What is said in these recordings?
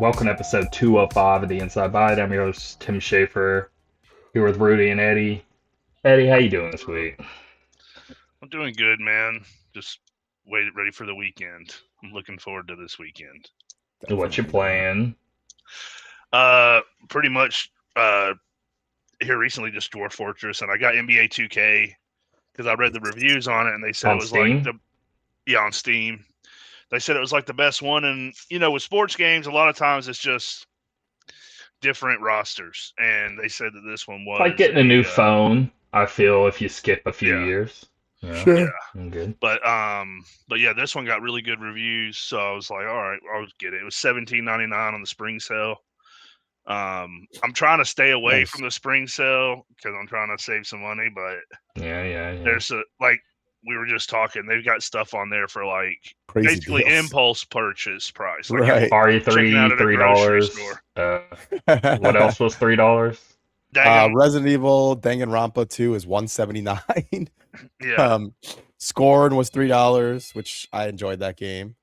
Welcome to episode 205 of the Inside Bite. I'm your host, Tim Schaefer, here with Rudy and Eddie. Eddie, how you doing this week? I'm doing good, man. Just ready for the weekend. I'm looking forward to this weekend. What you Definitely, man. playing? Pretty much here recently just Dwarf Fortress, and I got NBA 2K because I read the reviews on it, and they said it On was like Steam? on Steam. They said it was like the best one, and with sports games, a lot of times it's just different rosters, and they said that this one It's like was getting a new phone, I feel, if you skip a few yeah, years. Yeah, Sure. I'm good. but yeah, this one got really good reviews, so I was like, all right, I'll get it. It was $17.99 on the spring sale. I'm trying to stay away Nice. from the spring sale because I'm trying to save some money, but Yeah. there's like we were just talking, they've got stuff on there for like Crazy basically deals. impulse purchase price, like you're Right. checking out RE3, at a grocery $3. store. What else was $3? Daggum, Resident Evil Danganronpa 2 is $179. yeah, Um, Scorn was $3, which I enjoyed that game.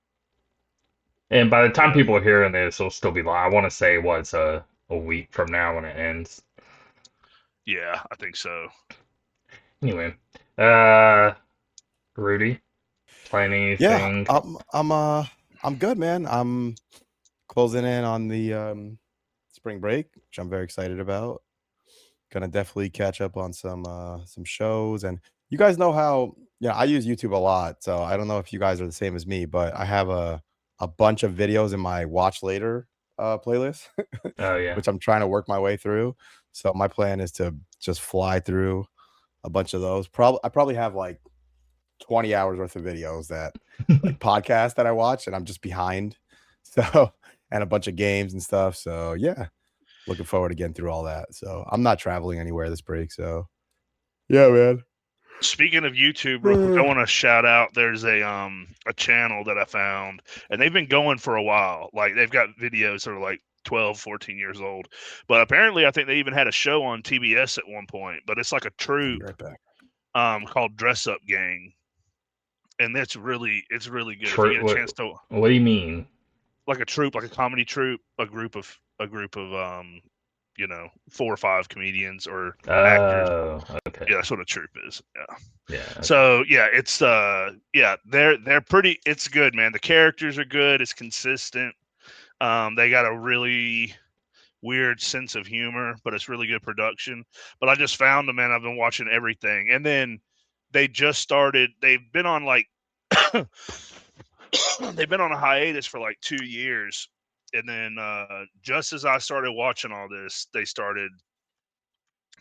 And by the time yeah. people are hearing this, it'll still be live. I want to say what's a week from now when it ends. Yeah, I think so. Anyway, uh, Rudy, playing Yeah, anything? I'm good, man. I'm closing in on the spring break, which I'm very excited about. Gonna definitely catch up on some shows. And you guys know how I use YouTube a lot, so I don't know if you guys are the same as me, but I have a bunch of videos in my watch later playlist, Oh yeah. which I'm trying to work my way through. So my plan is to just fly through a bunch of those. I probably have like 20 hours worth of videos that like podcasts that I watch, and I'm just behind. So, and a bunch of games and stuff. So yeah, looking forward to getting through all that. So I'm not traveling anywhere this break. So yeah, man. Speaking of YouTube, real quick, I want to shout out. There's a channel that I found, and they've been going for a while. Like they've got videos that are like 12, 14 years old. But apparently, I think they even had a show on TBS at one point. But it's like a I'll be troupe right back. called Dress Up Gang, and it's really good. If you True. get a chance to What do you mean? like a troupe, like a comedy troupe, a group of 4 or 5 comedians or actors. Oh, okay. Yeah, that's what a troupe is. Yeah. Yeah. Okay. So yeah, it's they're pretty. It's good, man. The characters are good. It's consistent. They got a really weird sense of humor, but it's really good production. But I just found them, man. I've been watching everything, and then they just started. They've been on like they've been on a hiatus for like 2 years, and then just as I started watching all this, they started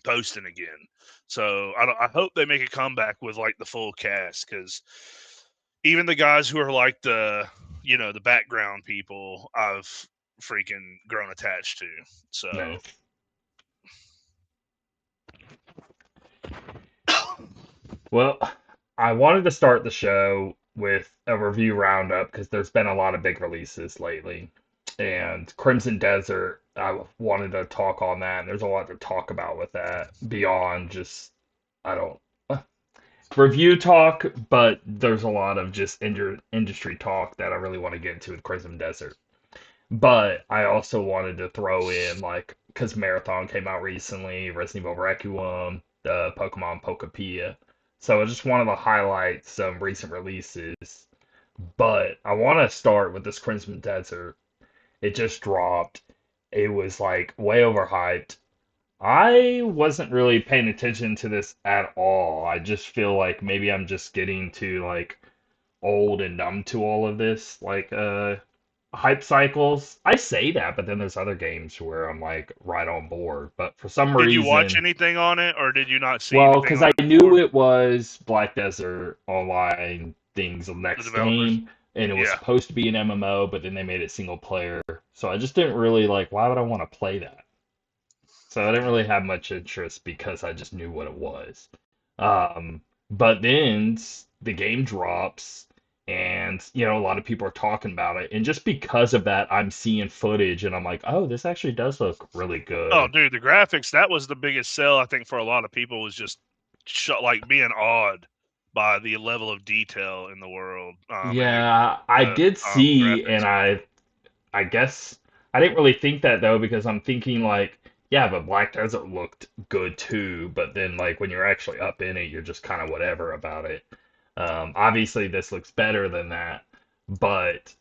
posting again. So I hope they make a comeback with like the full cast because even the guys who are like the background people, I've freaking grown attached to. So Nice. Well, I wanted to start the show with a review roundup because there's been a lot of big releases lately. And Crimson Desert, I wanted to talk on that. And there's a lot to talk about with that beyond just, I don't, review talk, but there's a lot of just industry talk that I really want to get into with Crimson Desert. But I also wanted to throw in, like, because Marathon came out recently, Resident Evil Requiem, the Pokemon Pokopia. So I just wanted to highlight some recent releases. But I want to start with this Crimson Desert. It just dropped. It was like way overhyped. I wasn't really paying attention to this at all. I just feel like maybe I'm just getting to like old and numb to all of this. Like hype cycles. I say that, but then there's other games where I'm like right on board. But for some did you watch reason, anything on it, or did you not see well, anything because on I it knew before? it was Black Desert Online things the The next developers, game, and it was yeah. supposed to be an MMO, but then they made it single player. So I just didn't really like, why would I want to play that? So I didn't really have much interest because I just knew what it was. But then the game drops, and a lot of people are talking about it, and just because of that, I'm seeing footage, and I'm like, oh, this actually does look really Oh, good. dude, the graphics, that was the biggest sell, I think, for a lot of people was just like being awed by the level of detail in the world and Yeah, I the did see, and graphics. I guess I didn't really think that though because I'm thinking like, yeah, but Black Desert looked good too. But then like when you're actually up in it, you're just kind of whatever about it. Obviously, this looks better than that, but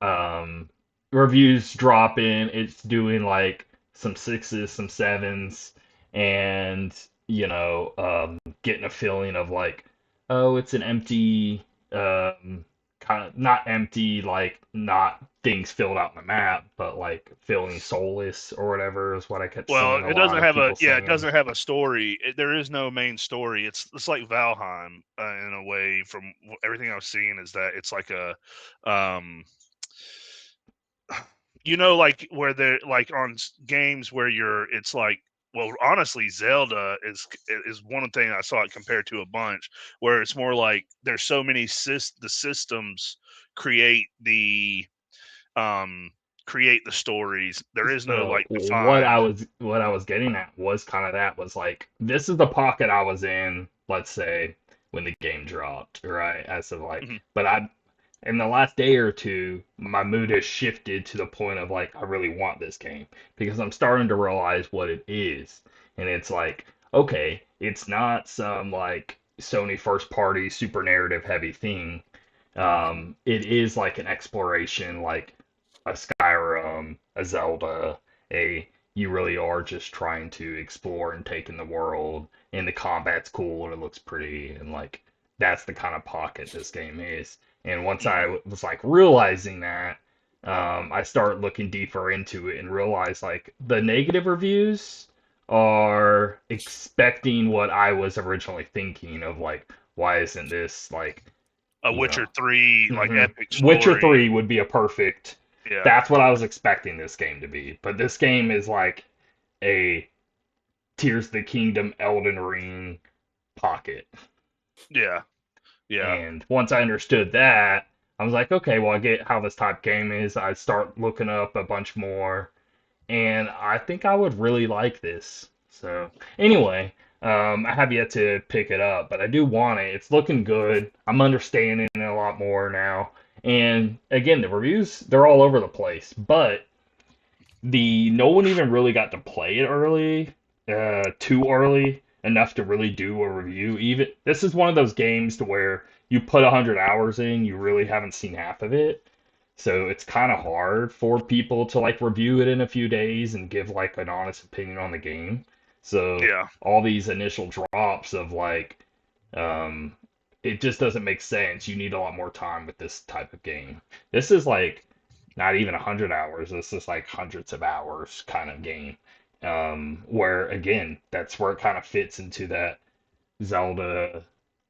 um, reviews dropping. It's doing like some sixes, some sevens, and getting a feeling of like, oh, it's an empty, kind of not empty, like not things filled out in the map, but like feeling soulless or whatever is what I kept Well, seeing a it lot doesn't of have a people yeah, it saying. doesn't have a story. There is no main story. It's like Valheim in a way. From everything I've seen, is that it's like a, um, like where they're like on games where it's like. Well, honestly, Zelda is one thing I saw it compared to a bunch where it's more like there's so many the systems create the um create the stories. There is no So like defined. what I was getting at was kind of that was like this is the pocket I was in, let's say, when the game dropped, right? As of like, Mhm. but I in the last day or two, my mood has shifted to the point of like I really want this game because I'm starting to realize what it is. And it's like, okay, it's not some like Sony first party super narrative heavy thing. It is like an exploration, like a Skyrim, a Zelda, a you really are just trying to explore and take in the world, and the combat's cool and it looks pretty, and like that's the kind of pocket this game is. And once Mhm. I was like realizing that, I start looking deeper into it and realize like the negative reviews are expecting what I was originally thinking of like, why isn't this like, A you know, Witcher 3 like hmm epic Witcher story. 3 would be a perfect. Yeah. That's what I was expecting this game to be. But this game is like a Tears of the Kingdom Elden Ring pocket. Yeah. Yeah. And once I understood that, I was like, okay, well, I get how this type game is. I start looking up a bunch more, and I think I would really like this. So, anyway, I have yet to pick it up, but I do want it. It's looking good. I'm understanding it a lot more now. And again, the reviews, they're all over the place, but the no one even really got to play it too early enough to really do a review. Even this is one of those games to where you put 100 hours in, you really haven't seen half of it. So it's kind of hard for people to like review it in a few days and give like an honest opinion on the game. So Yeah. all these initial drops of like, um, it just doesn't make sense. You need a lot more time with this type of game. This is like not even 100 hours. This is like hundreds of hours kind of game. Where again, that's where it kind of fits into that Zelda,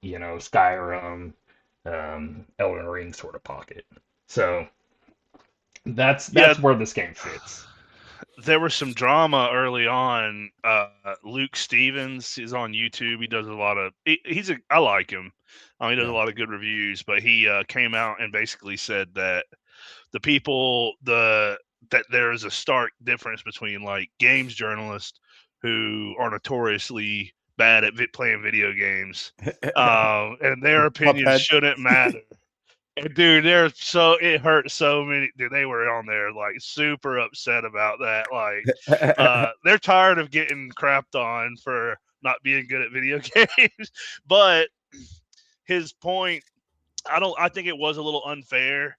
Skyrim, Elden Ring sort of pocket. So Yeah. that's where this game fits. There was some drama early on. Luke Stevens is on YouTube. He does a lot of. I like him. He does a Yeah. lot of good reviews. But he came out and basically said that the people that there is a stark difference between like games journalists who are notoriously bad at playing video games, and their opinions Cuphead. shouldn't matter. And dude, it hurt so many. Dude, they were on there like super upset about that. Like, they're tired of getting crapped on for not being good at video games. But his point, I think it was a little unfair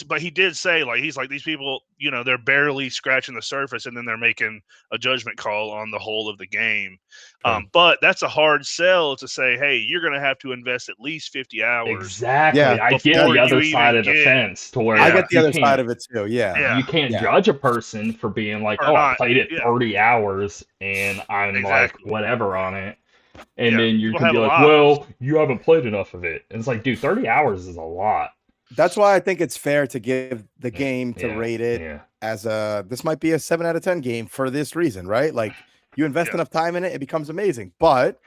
but he did say like he's like these people, they're barely scratching the surface and then they're making a judgment call on the whole of the game. Sure. But that's a hard sell to say, hey, you're going to have to invest at least 50 hours Exactly. Yeah. I get before the you other side even of the get, fence to where I yeah, get like the other side of it too. Yeah. yeah, you can't Yeah. judge a person for being like, or oh, I not, played it yeah, 30 hours and I'm like exactly, whatever on it. And yeah. then you People can have be like, lives, well, you haven't played enough of it. And it's like, dude, 30 hours is a lot. That's why I think it's fair to give the Yeah, game to yeah, rate it yeah. as this might be a 7 out of 10 game for this reason, right? Like you invest yeah. enough time in it, it becomes amazing. But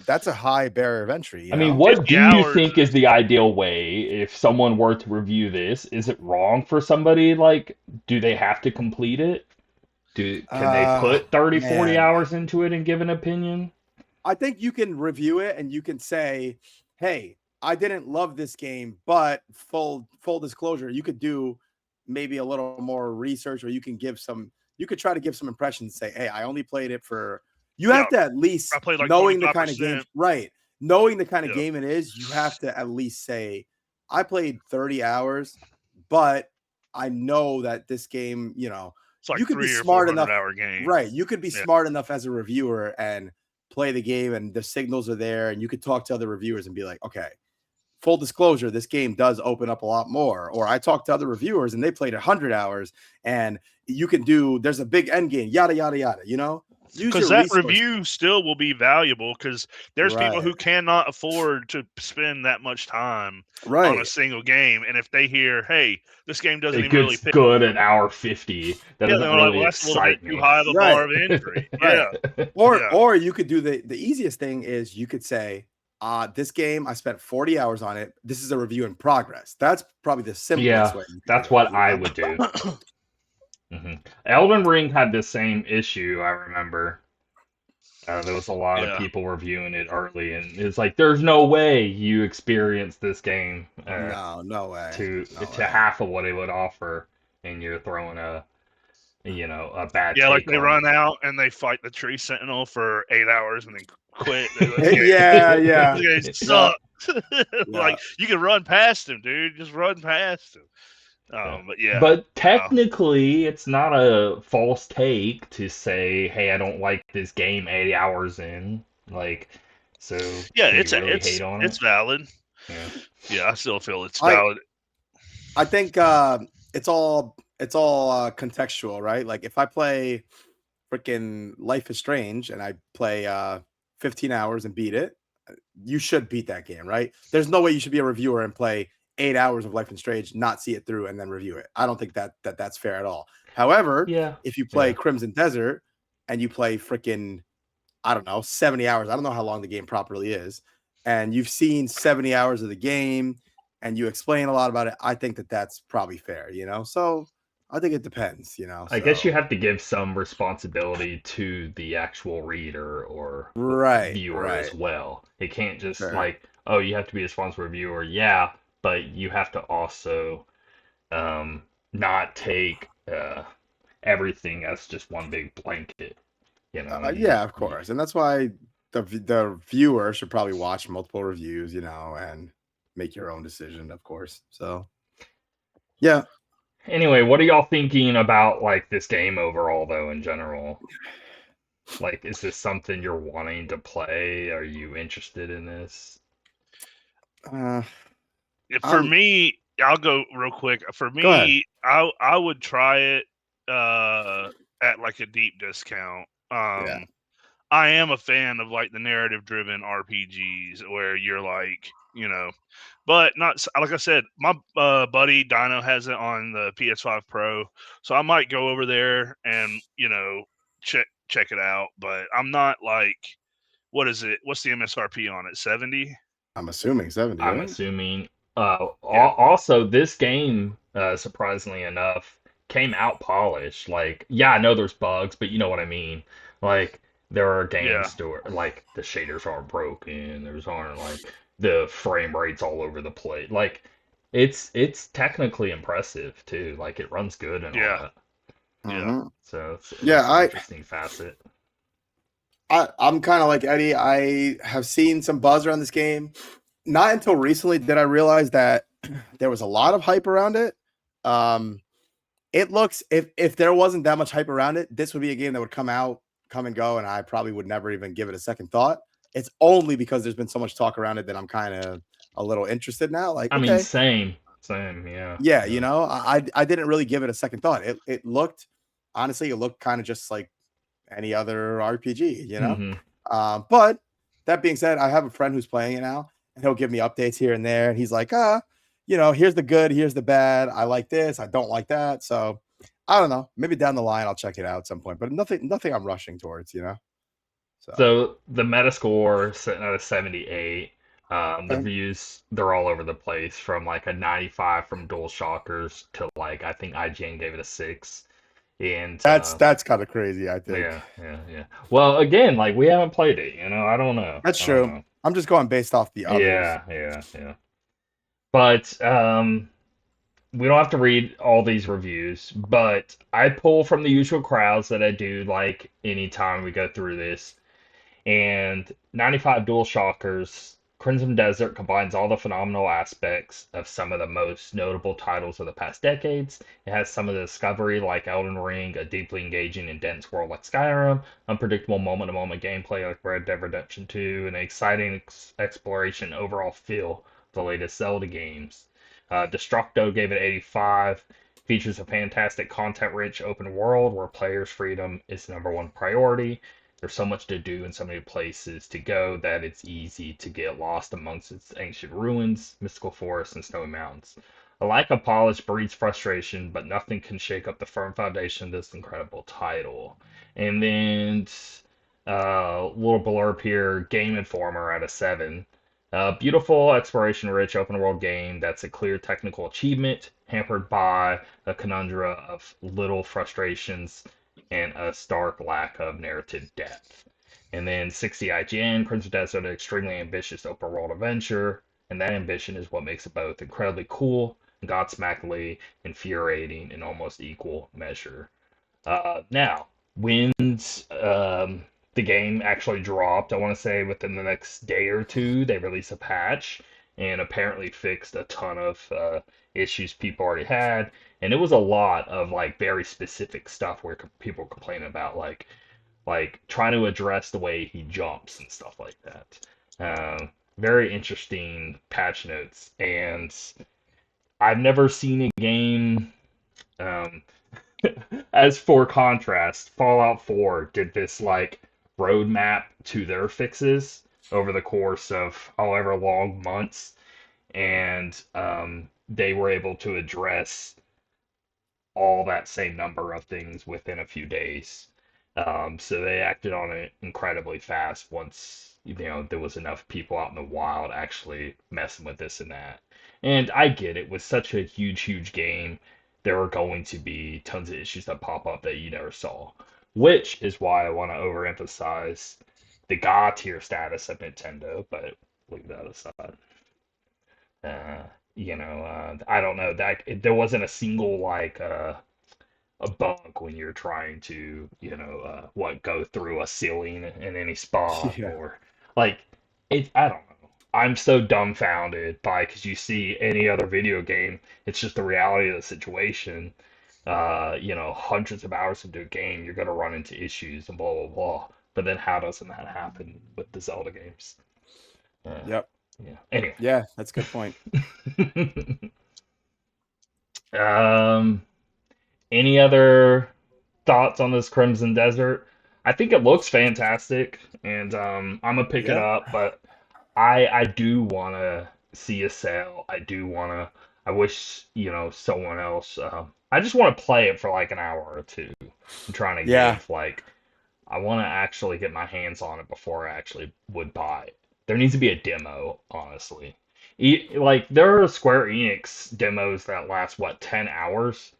that's a high barrier of entry, I mean, what 50 do you hours think is the ideal way if someone were to review this? Is it wrong for somebody like, do they have to complete it? Can they put 30, 40 Man. hours into it and give an opinion? I think you can review it and you can say, "Hey, I didn't love this game, but full disclosure, you could do maybe a little more research, or you can try to give some impressions, say, hey, I only played it for, you Yeah, have to at I least, played like knowing the kind of 25%. game, right? Knowing the kind of Yeah, game it is, you have to at least say, I played 30 hours, but I know that this game, it's like you could be 3 or smart 400 enough, hour game. right? You could be Yeah, smart enough as a reviewer and play the game, and the signals are there, and you could talk to other reviewers and be like, okay, full disclosure, this game does open up a lot more. Or I talked to other reviewers and they played 100 hours, and there's a big end game, yada, yada, yada, use because your that resources. review still will be valuable because there's people Right. who cannot afford to spend that much time on a Right. single game, and if they hear, "Hey, this game doesn't It even really gets fit," good at hour 50. That yeah, doesn't they're like, "Well, really that's a little bit excite too me. high of a bar Right. of entry." Right. Yeah, Or yeah, or you could do the easiest thing is you could say, this game, I spent 40 hours on it. This is a review in progress. That's probably the simplest Yeah, way you could do that's it, what I would do. Elden Ring had the same issue, I remember. There was a lot of yeah. people reviewing it early, and it's like, there's no way you experienced this game No way. No to way. half of what it would offer, and you're throwing a bad Yeah, like take they on run out and they fight the tree sentinel for 8 hours and then quit. They're like, Yeah, yeah. this game Yeah. sucks. Yeah. Like you can run past him, dude. Just run past him. Yeah. But yeah, But technically, it's not a false take to say, "Hey, I don't like this game 80 hours in." Like, so yeah, can you really hate on it? it's valid. Yeah. Yeah, I still feel it's I valid. I think it's all contextual, right? Like if I play freaking Life is Strange and I play 15 hours and beat it, you should beat that game, right? There's no way you should be a reviewer and play 8 hours of Life is Strange, not see it through, and then review it. I don't think that's fair at all. However, Yeah. if you play Yeah. Crimson Desert and you play freaking, I don't know, 70 hours, I don't know how long the game properly is, and you've seen 70 hours of the game and you explain a lot about it, I think that's probably fair, So I think it depends, I guess you So have to give some responsibility to the actual reader or right, viewer right. as well. It can't just Fair. like, oh, you have to be a responsible reviewer. Yeah, but you have to also not take everything as just one big blanket. Yeah, of course. And that's why the viewer should probably watch multiple reviews, and make your own decision, of course. So, yeah. Anyway, what are y'all thinking about like this game overall, though, in general? Like, is this something you're wanting to play? Are you interested in this? Uh, For um, me, I'll go real quick. For Go ahead. me, I would try it at like a deep discount. Yeah. I am a fan of like the narrative driven RPGs where you're like, but not like I said, my buddy Dino has it on the PS5 Pro, so I might go over there and check it out. But I'm not like, what is it? What's the MSRP on it? 70? I'm assuming 70, I'm right? assuming. Yeah, Also, this game, surprisingly enough, came out polished. Like, yeah, I know there's bugs, but you know what I mean. Like, there are yeah, games to like the shaders aren't broken. There's aren't like the frame rates all over the place. Like, it's technically impressive too. Like, it runs good and all yeah, that. yeah. Mhm. So Yeah, that's an interesting facet. I'm kind of like Eddie. I have seen some buzz around this game. Not until recently did I realize that there was a lot of hype around it. It looks, if there wasn't that much hype around it, this would be a game that would come out, come and go, and I probably would never even give it a second thought. It's only because there's been so much talk around it that I'm kind of a little interested now. Like, I mean, okay, same, yeah, yeah, yeah. I didn't really give it a second thought. It looked, honestly, it looked kind of just like any other RPG. Hmm. But that being said, I have a friend who's playing it now, and he'll give me updates here and there, and he's like, here's the good, here's the bad. I like this, I don't like that. So I don't know. Maybe down the line I'll check it out at some point, but nothing I'm rushing towards. So So the Metascore sitting at a 78. The okay. views, they're all over the place from like a 95 from Dual Shockers to like I think IGN gave it a 6. And That's kind of crazy, I think. yeah, yeah, yeah. Well, again, like we haven't played it, I don't know. That's I don't true. know. I'm just going based off the others. Yeah, yeah, yeah. But we don't have to read all these reviews, but I pull from the usual crowds that I do like anytime we go through this. And 95 Dual Shockers, Crimson Desert combines all the phenomenal aspects of some of the most notable titles of the past decades. It has some of the discovery like Elden Ring, a deeply engaging and dense world like Skyrim, unpredictable moment to moment gameplay like Red Dead Redemption 2, and an exciting exploration overall feel of the latest Zelda games. Destructo gave it 85. Features a fantastic content rich open world where players' freedom is the number one priority. There's so much to do and so many places to go that it's easy to get lost amongst its ancient ruins, mystical forests, and snowy mountains. A lack of polish breeds frustration, but nothing can shake up the firm foundation of this incredible title. And then little blurb here, Game Informer at a 7. Beautiful, exploration-rich open-world game that's a clear technical achievement, hampered by a conundrum of little frustrations and a stark lack of narrative depth. And then 60 IGN, Crimson Desert, an extremely ambitious open world adventure, and that ambition is what makes it both incredibly cool and godsmackingly infuriating in almost equal measure. Now, when's the game actually dropped? I want to say within the next day or two, they released a patch and apparently fixed a ton of issues people already had. And it was a lot of like very specific stuff where people complaining about like trying to address the way he jumps and stuff like that. Very interesting patch notes, and I've never seen a game. Um, as for contrast, Fallout 4 did this like roadmap to their fixes over the course of however long months, and they were able to address all that same number of things within a few days. So they acted on it incredibly fast once there was enough people out in the wild actually messing with this and that. And I get it, with such a huge, huge game, there are going to be tons of issues that pop up that you never saw, which is why I want to overemphasize the God tier status of Nintendo, but leave that aside. Uh, I don't know that there wasn't a single like a bug when you're trying to, go through a ceiling in any spot Yeah. or like it. I don't know. I'm so dumbfounded by because you see any other video game, it's just the reality of the situation. Hundreds of hours into a game, you're gonna run into issues and blah blah blah. But then how doesn't that happen with the Zelda games? Uh, Yep. yeah. Anyway. Yeah, that's a good point. um. Any other thoughts on this Crimson Desert? I think it looks fantastic, and I'm gonna pick it Yeah. up. But I do want to see a sale. I do want to. I wish someone else. I just want to play it for like an hour or two. I'm trying to Yeah. give like I want to actually get my hands on it before I actually would buy it. There needs to be a demo, honestly. Like there are Square Enix demos that last what 10 hours,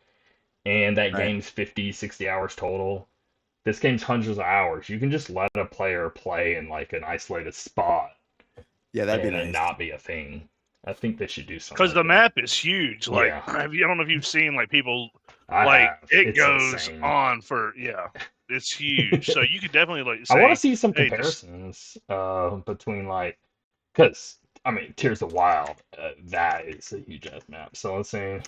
and that Right. game's 50, 60 hours total. This game's hundreds of hours. You can just let a player play in like an isolated spot Yeah, that'd be and it nice. not be a thing. I think they should do something Because like the that. map is huge. Like, Yeah, I don't know if you've seen like people I like have. it It's goes insane. on for it's huge. So you could definitely like I want to say, see some hey, just comparisons between like, because I mean, Tears of Wild, that is a huge ass map. So let's see.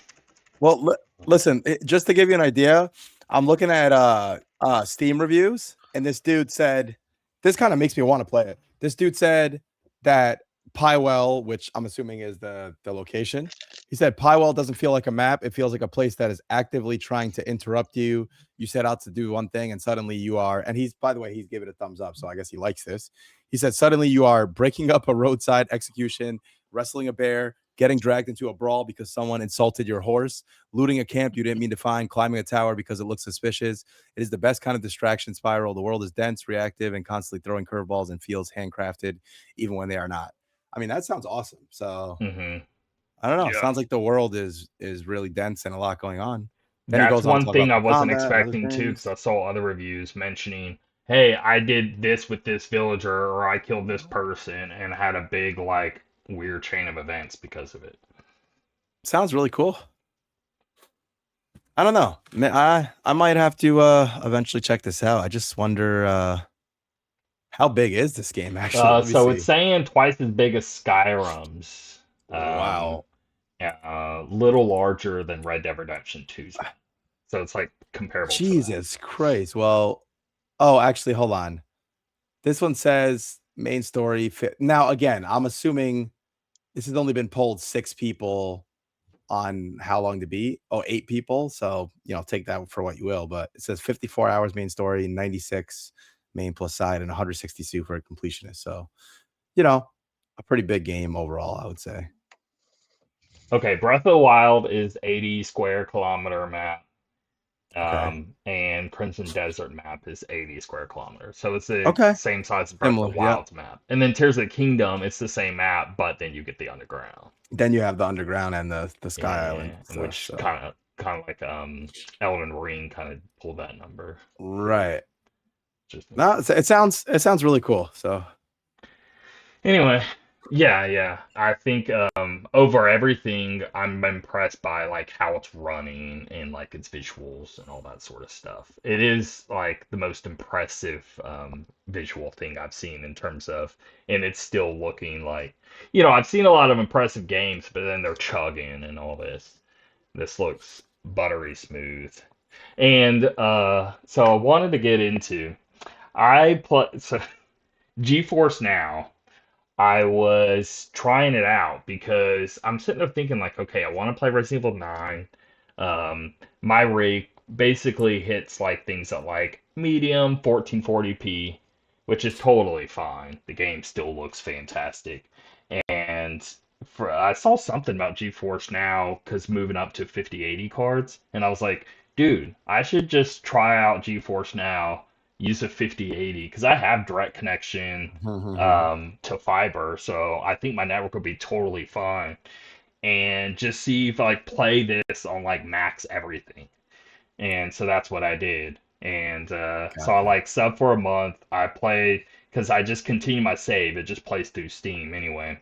Well, listen, just to give you an idea, I'm looking at Steam reviews, and this dude said, this kind of makes me want to play it. This dude said that Pywell, which I'm assuming is the location, he said Pywell doesn't feel like a map. It feels like a place that is actively trying to interrupt you. You set out to do one thing, and suddenly you are. And he's, by the way, he's giving a thumbs up, so I guess he likes this. He said suddenly you are breaking up a roadside execution, wrestling a bear, getting dragged into a brawl because someone insulted your horse, looting a camp you didn't mean to find, climbing a tower because it looks suspicious. It is the best kind of distraction spiral. The world is dense, reactive, and constantly throwing curveballs and feels handcrafted, even when they are not. I mean, that sounds awesome. So Hmm. I don't know. It yeah. sounds like the world is really dense and a lot going on. Then he That's goes on to one talk thing about I the wasn't combat and other expecting too, because things. I saw other reviews mentioning, hey, I did this with this villager, or I killed this person, and had a big, like, weird chain of events because of it. Sounds really cool. I don't know. I might have to eventually check this out. I just wonder how big is this game actually? Let me So it's see. saying twice as big as Skyrim's. Um, Wow. little larger than Red Dead Redemption 2's map. So it's like comparable to that. Jesus Christ. Well, oh, actually, hold on. This one says main story. Now, again, I'm assuming this has only been polled 6 people on how long to beat. Oh, 8 people. So, take that for what you will. But it says 54 hours main story, 96 main plus side, and 162 for a completionist. So, a pretty big game overall, I would say. Okay, Breath of the Wild is 80 square kilometer map. Okay. And Crimson Desert map is 80 square kilometers. So it's the Okay. same size as Breath of Similar. the Yeah. Wild's map. And then Tears of the Kingdom, it's the same map, but then you get the underground. Then you have the underground and the Sky Island Yeah, stuff. which So kind of like Elden Ring kind of pulled that number. right. Just No, it sounds really cool. So anyway, yeah. I think over everything, I'm impressed by like how it's running and like its visuals and all that sort of stuff. It is like the most impressive visual thing I've seen in terms of, and it's still looking like, I've seen a lot of impressive games, but then they're chugging and all this. This looks buttery smooth. And so I wanted to get into I play so GeForce Now. I was trying it out because I'm sitting there thinking like, okay, I want to play Resident Evil 9. My rig basically hits like things at like medium 1440p, which is totally fine. The game still looks fantastic. And I saw something about GeForce Now because moving up to 5080 cards, and I was like, dude, I should just try out GeForce Now, use a 5080 because I have direct connection to fiber, so I think my network would be totally fine. And just see if I like play this on like max everything. And so that's what I did. And so I gotcha. like sub for a month. I play because I just continue my save. It just plays through Steam anyway.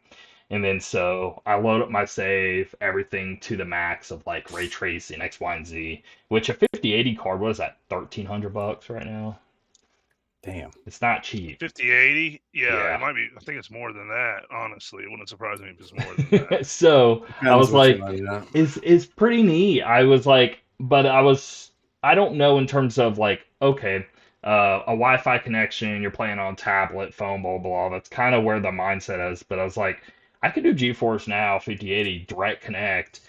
And then so I load up my save, everything to the max of like ray tracing, X, Y, and Z, which a 5080 card was at $1,300 right now. Damn. It's not cheap. 5080, yeah, it Yeah. might be. I think it's more than that. Honestly, it wouldn't surprise me if it's more than that. So I Depends was what you're like, running at. it's pretty neat. I was like, but I don't know in terms of like, okay, a Wi-Fi connection, you're playing on tablet, phone, blah, blah, blah. That's kind of where the mindset is. But I was like, I could do GeForce Now 5080 direct connect,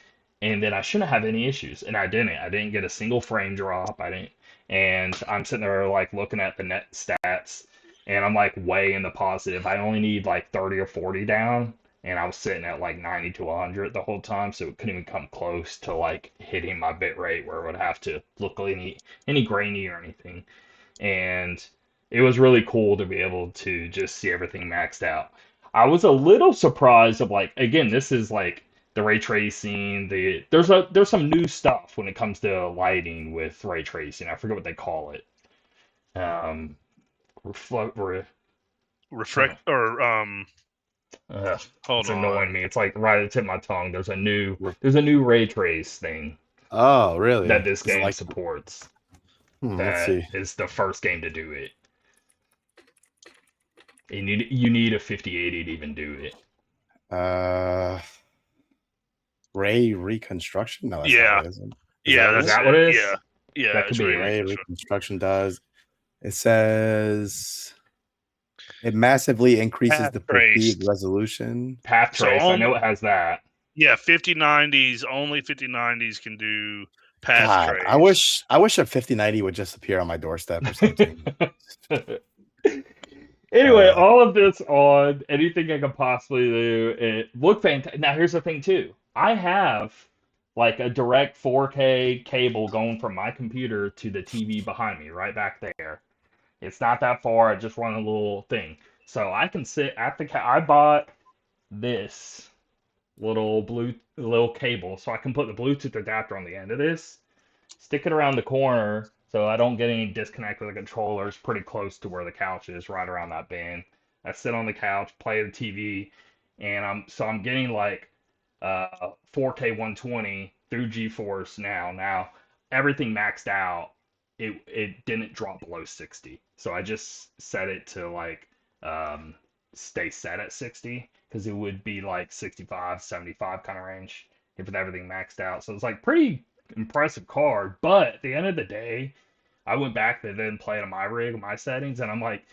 and then I shouldn't have any issues. And I didn't. I didn't get a single frame drop. I didn't. And I'm sitting there like looking at the net stats, and I'm like way in the positive. I only need like 30 or 40 down, and I was sitting at like 90 to 100 the whole time, so it couldn't even come close to like hitting my bit rate where it would have to look any grainy or anything. And it was really cool to be able to just see everything maxed out. I was a little surprised of like again, this is like the ray tracing, there's some new stuff when it comes to lighting with ray tracing. I forget what they call it. Um, reflect, Reflect or hold it's annoying on. me. It's like right at the tip of my tongue. There's a new ray trace thing Oh, really? that this Is it game like supports. let's That see. is the first game to do it. You need a 5080 to even do it. Uh Ray reconstruction? No, that's not Yeah, what it is. Is that yeah, what it Is that's is? that what it. it Yeah, is? yeah, That could it's be Ray it. Ray Reconstruction. reconstruction does. It says it massively increases Path the perceived traced. resolution. Path So trace. I only know it has that. yeah, 5090s only 5090s can do path God, I trace. wish I wish a 5090 would just appear on my doorstep or something. Anyway, Uh, all of this on anything I could possibly do. It looked fantastic. Now, here's the thing, too. I have like a direct 4K cable going from my computer to the TV behind me, right back there. It's not that far. I just run a little thing. So I can sit at I bought this little cable, so I can put the Bluetooth adapter on the end of this, stick it around the corner so I don't get any disconnect with the controller. It's pretty close to where the couch is, right around that bin. I sit on the couch, play the TV, and I'm getting like 4K 120 through GeForce now. Now everything maxed out, it didn't drop below 60. So I just set it to like um, stay set at 60 because it would be like 65, 75 kind of range if everything maxed out. So it's like pretty impressive card. But at the end of the day, I went back to then play on my rig, my settings, and I'm like,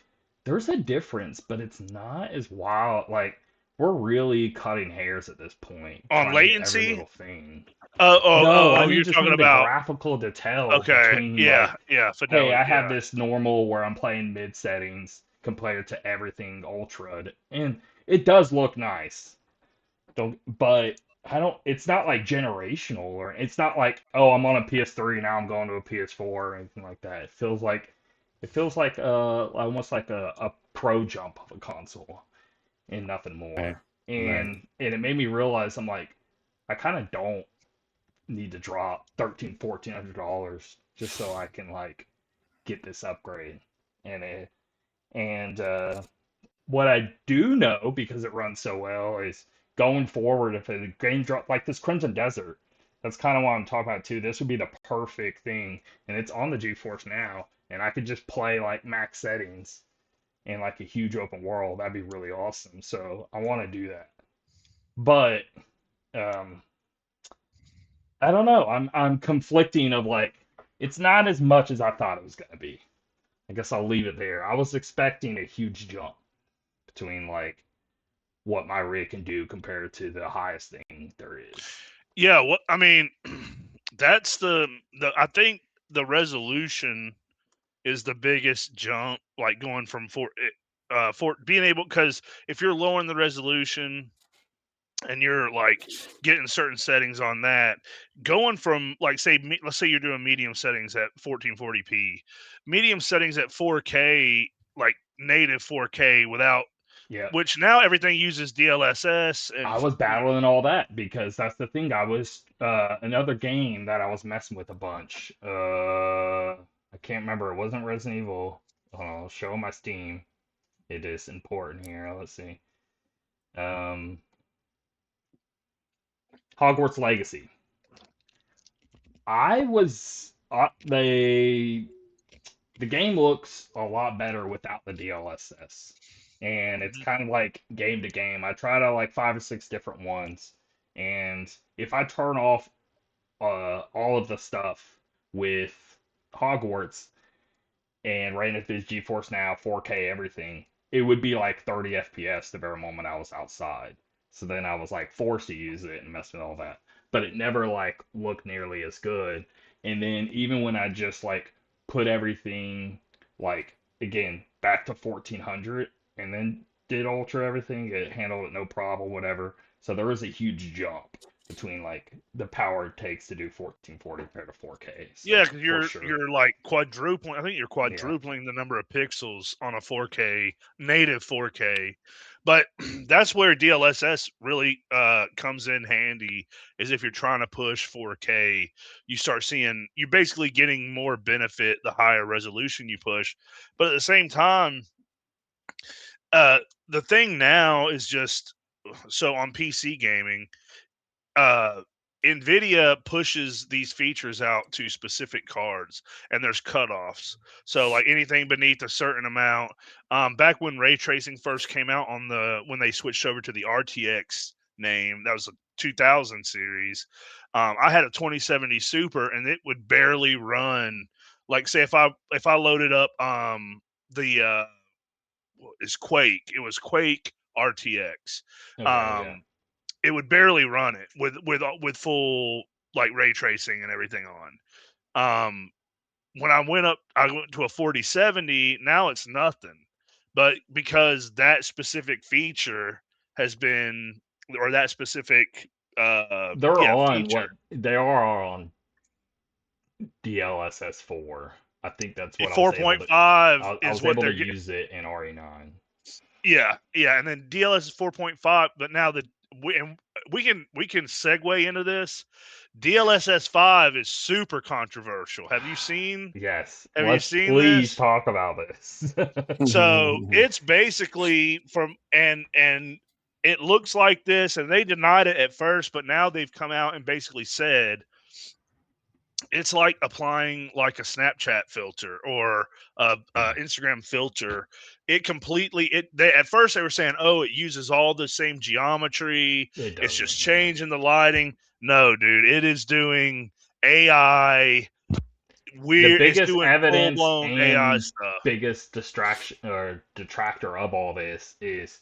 there's a difference, but it's not as wild. Like we're really cutting hairs at this point, On trying to get every latency. little thing. No, I mean You're just talking mean the about. graphical detail Okay, between like, yeah, hey, fidelity, I have yeah. this normal where I'm playing mid settings compared to everything ultra, and it does look nice. Don't, but I don't. It's not like generational, or it's not like, oh, I'm on a PS3 now, I'm going to a PS4 or anything like that. It feels like almost like a pro jump of a console and nothing Right. more. Right. And it made me realize I'm like, I kind of don't need to drop $1,400 just so I can like get this upgrade. And what I do know because it runs so well is going forward if a game drop like this Crimson Desert. That's kind of what I'm talking about too. This would be the perfect thing, and it's on the GeForce now, and I could just play like max settings in like a huge open world. That'd be really awesome. So I want to do that, but um, I don't know. I'm conflicting of like it's not as much as I thought it was gonna be. I guess I'll leave it there. I was expecting a huge jump between like what my rig can do compared to the highest thing there is. Yeah, what I mean, that's the I think the resolution is the biggest jump, like going from for being able, because if you're lowering the resolution and you're like getting certain settings on that, going from like say let's say you're doing medium settings at 1440p, medium settings at 4K, like native 4K without, Yeah, which now everything uses DLSS and I was battling all that because that's the thing. I was another game that I was messing with a bunch. I can't remember. It wasn't Resident Evil. I'll show my Steam. It is important here. Let's see. Um, Hogwarts Legacy. I was the game looks a lot better without the DLSS. And it's kind of like game to game. I tried out like 5 or 6 different ones. And if I turn off all of the stuff with Hogwarts and ran it through GeForce Now, 4K, everything, it would be like 30 FPS the very moment I was outside. So then I was like forced to use it and mess with all that. But it never like looked nearly as good. And then even when I just like put everything like again back to 1400 and then did ultra everything, it handled it no problem, whatever. So there was a huge jump between like the power it takes to do 1440 compared to 4K. So yeah, because for sure. you're like quadrupling. I think you're Yeah. quadrupling the number of pixels on a 4K native 4K. But that's where DLSS really comes in handy. Is if you're trying to push 4K, you start seeing you're basically getting more benefit the higher resolution you push. But at the same time, uh, the thing now is just so on PC gaming, uh Nvidia pushes these features out to specific cards, and there's cutoffs. So like anything beneath a certain amount, back when ray tracing first came out on the when they switched over to the RTX name, that was a 2000 series. I had a 2070 Super, and it would barely run. Like say if I loaded up the is Quake, it was Quake RTX. Okay, yeah. Um, it would barely run it with full like ray tracing and everything on. When I went to a 4070. Now it's nothing, but because that specific feature has been, or that specific They're yeah on feature, what they are on DLSS 4. I think that's what I was able to 4.5 I is was what able to they're getting. use it in RE9. Yeah, and then DLS is 4.5, but now we can segue into this. DLSS 5 is super controversial. Yes, Have you let's seen please this? talk about this. So it's basically and it looks like this, and they denied it at first, but now they've come out and basically said it's like applying like a Snapchat filter or a Instagram filter. It completely at first they were saying, oh, it uses all the same geometry. It It's just doesn't. changing the lighting. No, dude, it is doing AI. The It's biggest doing full evidence blown AI and stuff. biggest distraction or detractor of all this is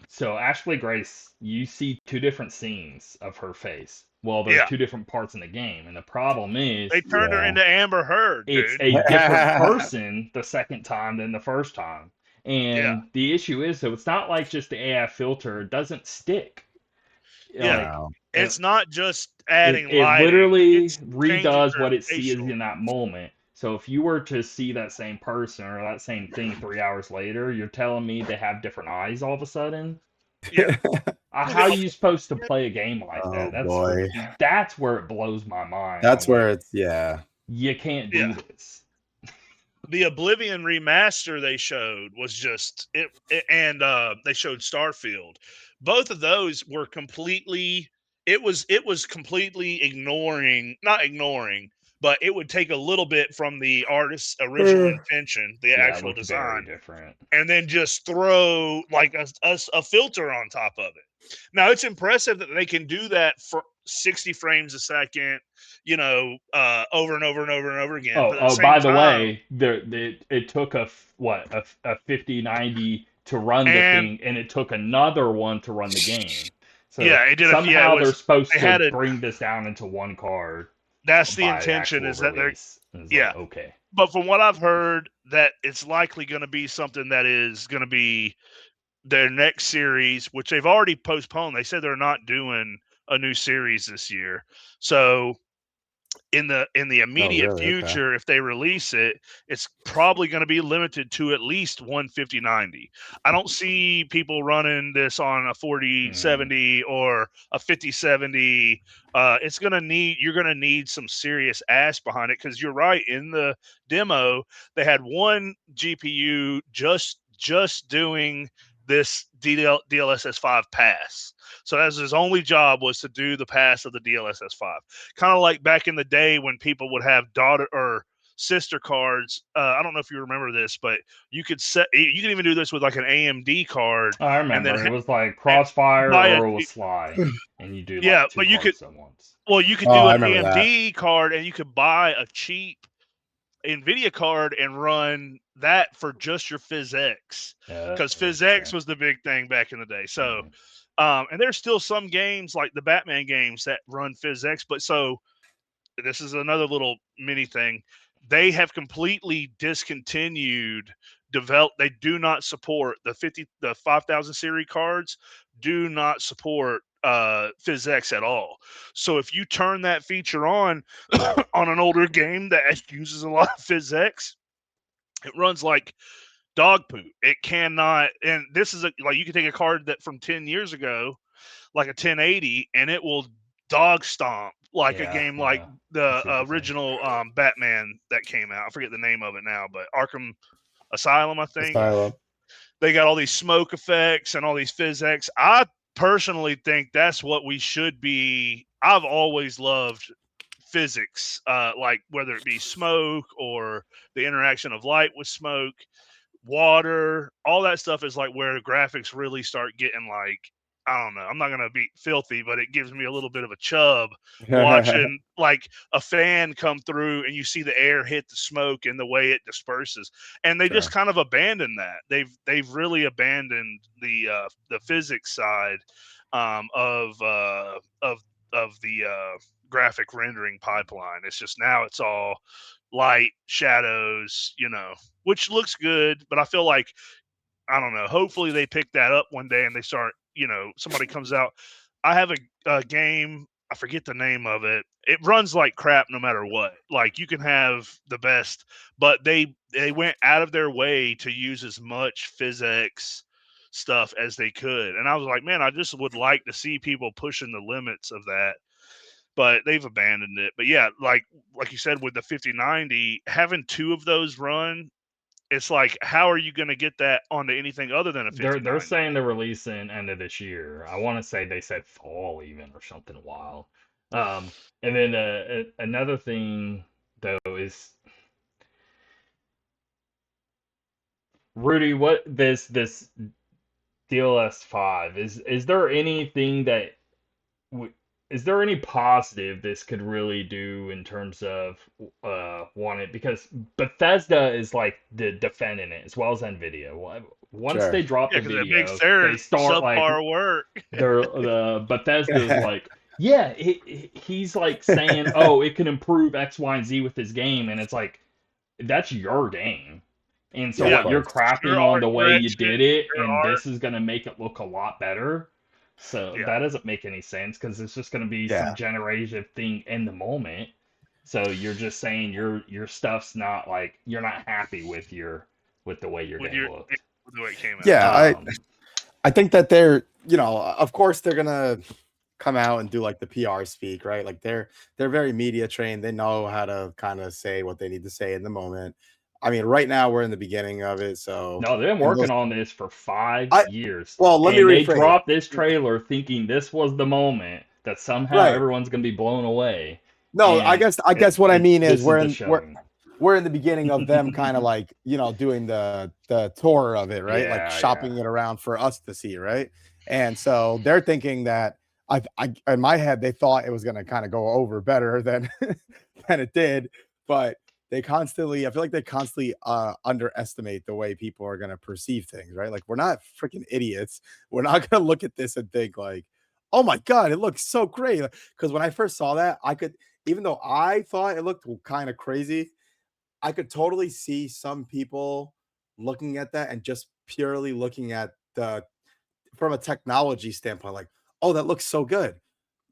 so Ashley Grace, you see two different scenes of her face. Well, there's Yeah, two different parts in the game, and the problem they is turned her Yeah. into Amber Heard, it's dude. a different person the second time than the first time. Yeah, And the issue is, so it's not like just the AI filter doesn't stick. yeah. Like No. It's not just it, adding it lighting; literally it's changing redoes her what it sees facial. in that moment. So if you were to see that same person or that same thing 3 hours later, you're telling me they have different eyes all of a sudden? Yeah. How are you supposed to play a game like Oh that? boy. That's where it blows my mind. I'm That's where like, it's yeah. you can't Yeah. do this. The Oblivion remaster they showed was just and they showed Starfield. Both of those were completely. It was completely not ignoring, but it would take a little bit from the artist's original intention, the Yeah, it actual looked very design, different. and then just throw like a filter on top of it. Now it's impressive that they can do that for 60 frames a second, over and over and over and over again. But at the same By the time, way, it took a 5090 to run the and thing, and it took another one to run the game. So yeah, it did. Yeah, it somehow they're was. supposed They to had a. bring this down into one card That's the by the intention. actual Is that they're. release. And it's Yeah, like, okay. but from what I've heard, that it's likely going to be something that is going to be their next series, which they've already postponed. They said they're not doing a new series this year. So in the Oh immediate really? Okay. future, if they release it, it's probably going to be limited to at least one 5090. I don't see people running this on a Mm. 4070 or a 5070. You're gonna need some serious ass behind it, because you're right. In the demo, they had one GPU just doing this DLSS 5 pass. So that's his only job, was to do the pass of the DLSS 5. Kind of like back in the day when people would have daughter or sister cards. I don't know if you remember this, but you could even do this with like an AMD card, I and then remember it was like and Crossfire buy a or it was Sly, and you do yeah, like two but you could cards at once. do Oh, I an remember that. AMD card, and you could buy a cheap NVIDIA card and run that for just your PhysX, because Okay. PhysX was the big thing back in the day. So, Mm. and there's still some games like the Batman games that run PhysX, but so this is another little mini thing. They have completely discontinued they do not support the 5000 series cards, do not support PhysX at all. So if you turn that feature on on an older game that uses a lot of PhysX, it runs like dog poop. It cannot, and this is like you can take a card that from 10 years ago, like a 1080, and it will dog stomp like a Yeah, game like yeah. I the see what you're saying. original Batman that came out. I forget the name of it now, but Arkham Asylum, I think. Yeah. Asylum. They got all these smoke effects and all these physics. I personally think that's what we should be. I've always loved physics, like whether it be smoke or the interaction of light with smoke, water, all that stuff is like where the graphics really start getting like, I don't know. I'm not gonna be filthy, but it gives me a little bit of a chub watching like a fan come through and you see the air hit the smoke and the way it disperses. And they just Sure. kind of abandoned that. They've really abandoned the physics side of the graphic rendering pipeline. It's just now it's all light, shadows, which looks good, but I feel like, I don't know. Hopefully they pick that up one day and they start, somebody comes out. I have a game, I forget the name of it. It runs like crap no matter what. Like you can have the best, but they went out of their way to use as much physics stuff as they could. And I was like, man, I just would like to see people pushing the limits of that, but they've abandoned it. But yeah, like you said with the 5090, having two of those run, it's like, how are you going to get that onto anything other than a They're 5090? saying they're releasing end of this year. I want to say they said fall even or something wild. And then another thing. though is Rudy. What this DLS 5 is there anything that is there any positive this could really do in terms of wanting, because Bethesda is like defending it as well as Nvidia. Once Sure. they drop Yeah, the because it makes video, their they start like subpar work. the Bethesda's like, yeah, he's like saying, oh, it can improve X, Y, and Z with his game, and it's like that's your game. And so Yeah, of Yeah, what, you're course. your crafting on art the way you direction, did it, your and art. this is gonna make it look a lot better. So Yeah, that doesn't make any sense because it's just gonna be some Yeah. generation thing in the moment. So you're just saying your stuff's not like you're not happy with with the way your with game your looked. with the way it came out. Yeah, Um, I think that they're, of course they're gonna come out and do like the PR speak, right? Like they're very media trained. They know how to kind of say what they need to say in the moment. I mean, right now we're in the beginning of it, so no, they've been and those working on this for five I years, well, let me and they rephrase it. dropped this trailer thinking this was the moment that somehow Right. everyone's gonna be blown away, No, I and guess I guess what I mean is this is the showing. we're in the beginning of them kind of like, doing the tour of it, right? Like Yeah, yeah. shopping it around for us to see, right? And so they're thinking that I in my head they thought it was going to kind of go over better than than it did, but I feel like they constantly underestimate the way people are going to perceive things, right? Like we're not freaking idiots. We're not going to look at this and think like, "Oh my god, it looks so great." Because when I first saw that, I could, even though I thought it looked kind of crazy, I could totally see some people looking at that and just purely looking at the from a technology standpoint, like, oh, that looks so good.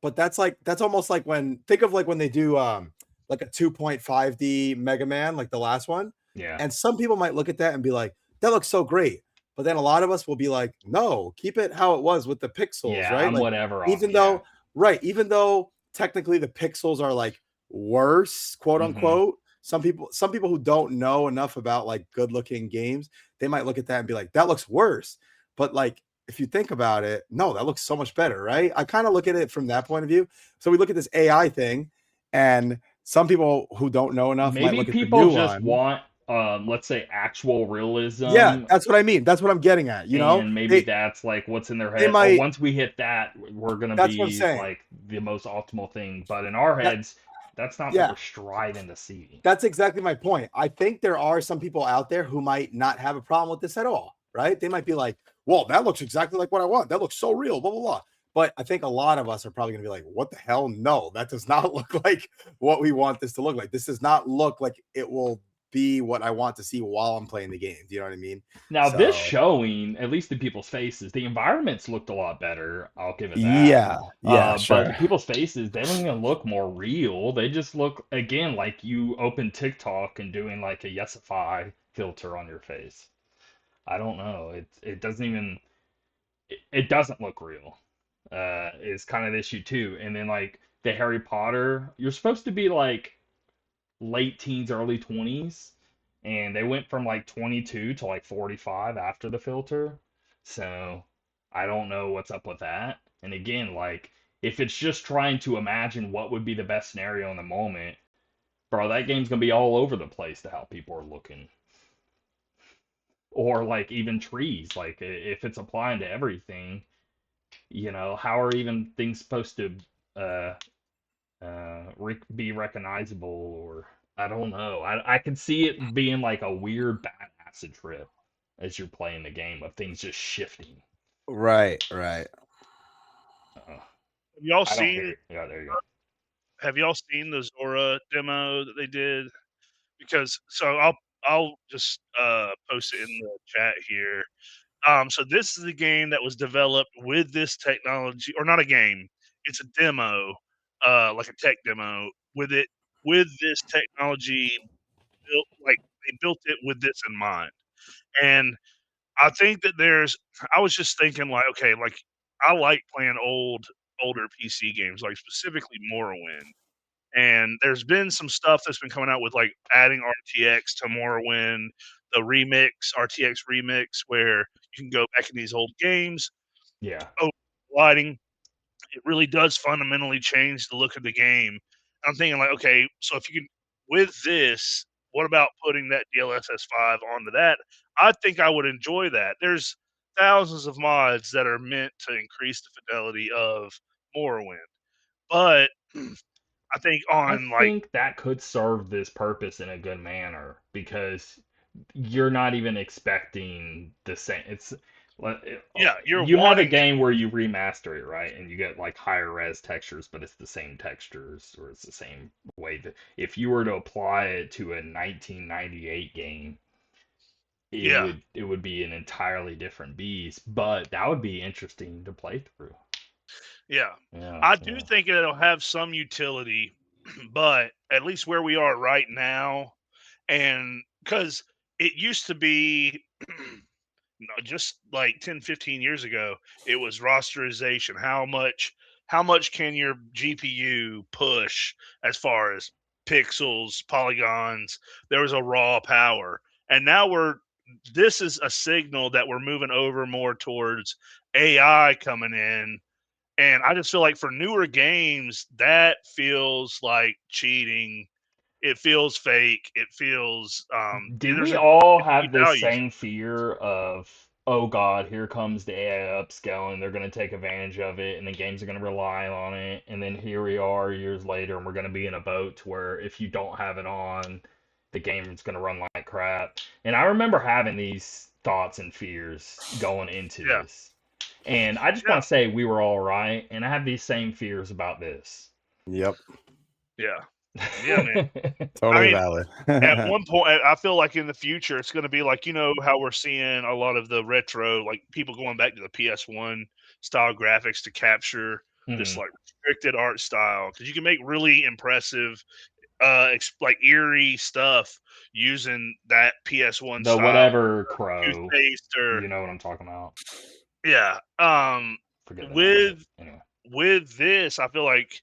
But that's almost like when think of like when they do like a 2.5D Mega Man, like the last one. Yeah. And some people might look at that and be like, that looks so great. But then a lot of us will be like, no, keep it how it was with the pixels, Yeah, right? I'm Like, whatever on. even Yeah. though, right, even though technically the pixels are like worse, quote Hmm. unquote. Some people who don't know enough about like good looking games, they might look at that and be like, that looks worse. But like if you think about it, no, that looks so much better, right? I kind of look at it from that point of view. So we look at this AI thing, and some people who don't know enough might Maybe look at the people new just one. want, let's say, actual Yeah, realism, that's what I mean. That's what I'm getting at. and maybe They that's like what's in their they head. Oh, might. once we hit that, we're gonna That's what I'm be saying. like the most optimal thing. But in our That heads, that's not what yeah, we're striving to see. that's exactly my point. I think there are some people out there who might not have a problem with this at all, right? They might be like, well, that looks exactly like what I want. That looks so real, blah, blah, blah. But I think a lot of us are probably going to be like, what the hell? No, that does not look like what we want this to look like. This does not look like it will be what I want to see while I'm playing the game. Do you know what I mean? Now, this So, showing, at least in people's faces, the environments looked a lot better. I'll give it that. yeah, But the sure. people's faces, they don't even look more real. They just look, again, like you open TikTok and doing like a Yesify filter on your face. I don't know. It doesn't even it doesn't look real. Is kind of the issue too. And then like the Harry Potter, you're supposed to be like late teens, early 20s, and they went from like 22 to like 45 after the filter. So I don't know what's up with that. And again, like if it's just trying to imagine what would be the best scenario in the moment, bro, that game's gonna be all over the place to how people are looking. Or like even trees, like if it's applying to everything, how are even things supposed to uh be recognizable? Or I don't know. I can see it being like a weird bad acid trip as you're playing the game of things just shifting. Right. uh, Have y'all I don't hear seen? it. Yeah, there you go. Have y'all seen the Zora demo that they did? Because I'll just post it in the chat here. So this is a game that was developed with this technology, or not a game. It's a demo, like a tech demo with this technology built. Like they built it with this in mind, and I think that I was just thinking like, okay, like I like playing older PC games, like specifically Morrowind. And there's been some stuff that's been coming out with like adding RTX to Morrowind, the remix, RTX remix, where you can go back in these old games. Yeah. Oh, lighting, it really does fundamentally change the look of the game. I'm thinking like, okay, so if you can with this, what about putting that DLSS 5 onto that? I think I would enjoy that. There's thousands of mods that are meant to increase the fidelity of Morrowind, but I think I on like think that could serve this purpose in a good manner because you're not even expecting the same. yeah, you're You have a wanting game where you remaster it, right? And you get like higher res textures, but it's the same textures or it's the same way that if you were to apply it to a 1998 game, yeah, it would be an entirely different beast, but that would be interesting to play through. yeah. Yeah, I do yeah. think it'll have some utility, but at least where we are right now, and because it used to be no, just like 10, 15 years ago, it was rosterization. How much can your GPU push as far as pixels, polygons? There was a raw power. And now this is a signal that we're moving over more towards AI coming in. And I just feel like for newer games, that feels like cheating. It feels fake. It feels Do there's we a all it have this devalues. same fear of, oh God, here comes the AI upscaling, they're going to take advantage of it, and the games are going to rely on it, and then here we are years later, and we're going to be in a boat where if you don't have it on, the game is going to run like crap. And I remember having these thoughts and fears going into Yeah, this. And I just yeah, want to say we were all right, and I have these same fears about this. Yep. yeah, yeah, man. I Totally mean, valid. at one point, I feel like in the future, it's going to be like, how we're seeing a lot of the retro, like people going back to the PS1 style graphics to capture this Mhm. like restricted art style because you can make really impressive, like eerie stuff using that PS1 The style whatever crow, toothpaste or you know what I'm talking about. yeah. Forget the name of it. With Anyway. this, I feel like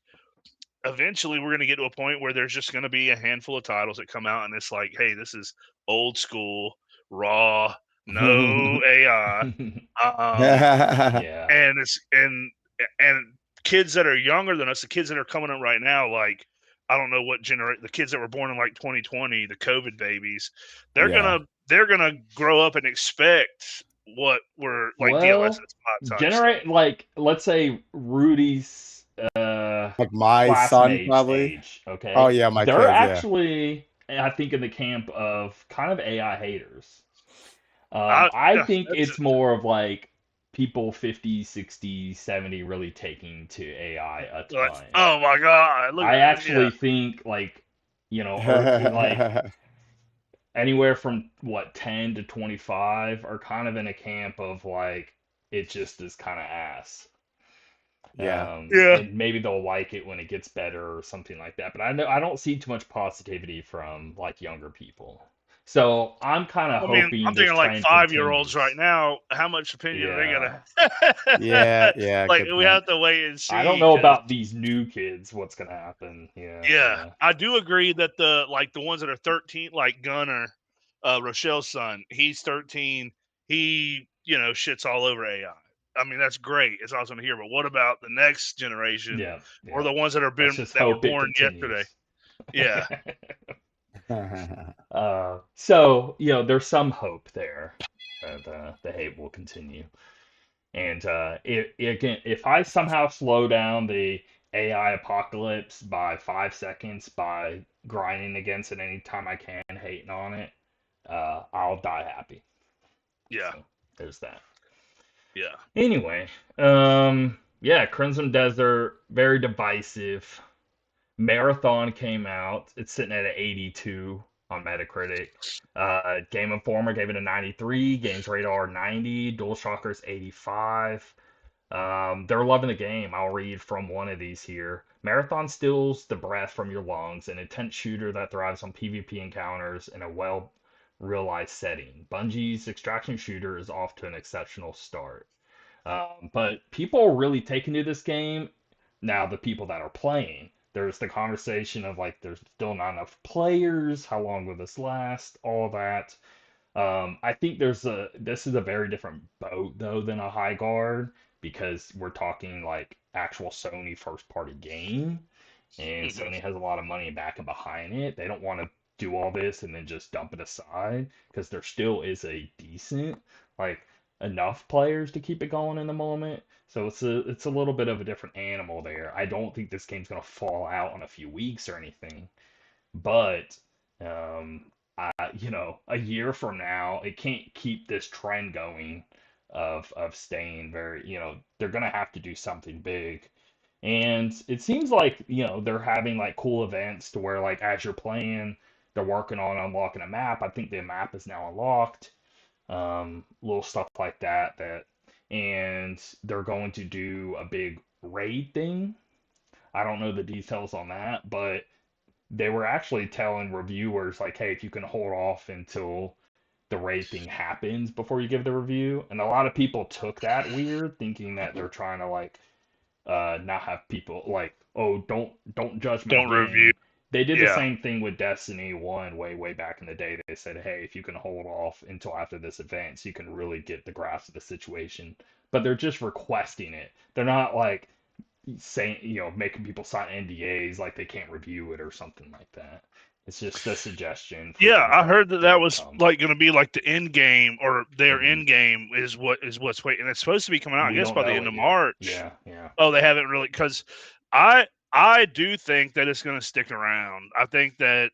eventually we're going to get to a point where there's just going to be a handful of titles that come out and it's like, hey, this is old school, raw, no AI. Yeah. And and kids that are younger than us, the kids that are coming up right now, like I don't know what generation, the kids that were born in like 2020, the COVID babies, they're Yeah. gonna they're gonna grow up and expect what we're like Well, DLSS 5 type stuff. generate like let's say Rudy's Like my son, classmates probably. age, Oh okay? yeah, my They're kids. Yeah. actually I think in the camp of kind of AI haters. I Yeah, think that's it's more of like people 50, 60, 70 really taking to AI a like, ton. oh my god, look I at this. Yeah, actually think like or like anywhere from what 10 to 25 are kind of in a camp of like it just is kind of ass. Yeah. yeah. And maybe they'll like it when it gets better or something like that. But I know I don't see too much positivity from like younger people. So I'm kind of I mean, I'm hoping this thinking like trend 5-year-olds right continues. now. How much opinion are they Yeah. Yeah. gonna? Yeah. Like, Good we point. have to wait and I don't see. know Because about these new kids, what's gonna happen. Yeah, yeah, yeah. I do agree that the ones that are 13, like Gunner, Rochelle's son, he's 13. He shits all over AI. I mean, that's great. It's awesome to hear. But what about the next generation, Yeah, or yeah. the ones that Let's just that were hope it born yesterday? continues. Yeah, So, there's some hope there that the hate will continue. And again, if I somehow slow down the AI apocalypse by 5 seconds by grinding against it anytime I can, hating on it, I'll die happy. yeah, So there's that. yeah. Anyway, yeah, Crimson Desert, very divisive. Marathon came out. It's sitting at an 82 on Metacritic. Game Informer gave it a 93. Games Radar 90. DualShockers 85. They're loving the game. I'll read from one of these here. Marathon steals the breath from your lungs, an intense shooter that thrives on PvP encounters in a well realized setting. Bungie's extraction shooter is off to an exceptional start. But people are really taking to this game now, the people that are playing. There's the conversation of like, there's still not enough players. How long will this last? All that. I think this is a very different boat though than a High Guard because we're talking like actual Sony first party game, and Mhm. Sony has a lot of money backing behind it. They don't want to do all this and then just dump it aside because there still is a decent, like enough players to keep it going in the moment. So it's a little bit of a different animal there. I don't think this game's gonna fall out in a few weeks or anything, but a year from now, it can't keep this trend going of staying very, they're gonna have to do something big. And it seems like, they're having like cool events to where like as you're playing, they're working on unlocking a map. I think the map is now unlocked. Little stuff like that, and they're going to do a big raid thing. I don't know the details on that, but they were actually telling reviewers like, hey, if you can hold off until the raid thing happens before you give the review. And a lot of people took that weird, thinking that they're trying to like not have people like, oh, don't judge my Don't review. game. They did the Yeah. same thing with Destiny 1 way back in the day. They said, hey, if you can hold off until after this event, so you can really get the grasp of the situation. But they're just requesting it. They're not like saying, making people sign NDAs like they can't review it or something like that. It's just a suggestion for Yeah, things I that heard that they that would was come. like going to be like the end game, or their Hmm. end game is what's waiting. It's supposed to be coming out, I We guess, don't by the know end it of yet. March. Yeah, yeah. Oh, they haven't really, because I do think that it's going to stick around. I think that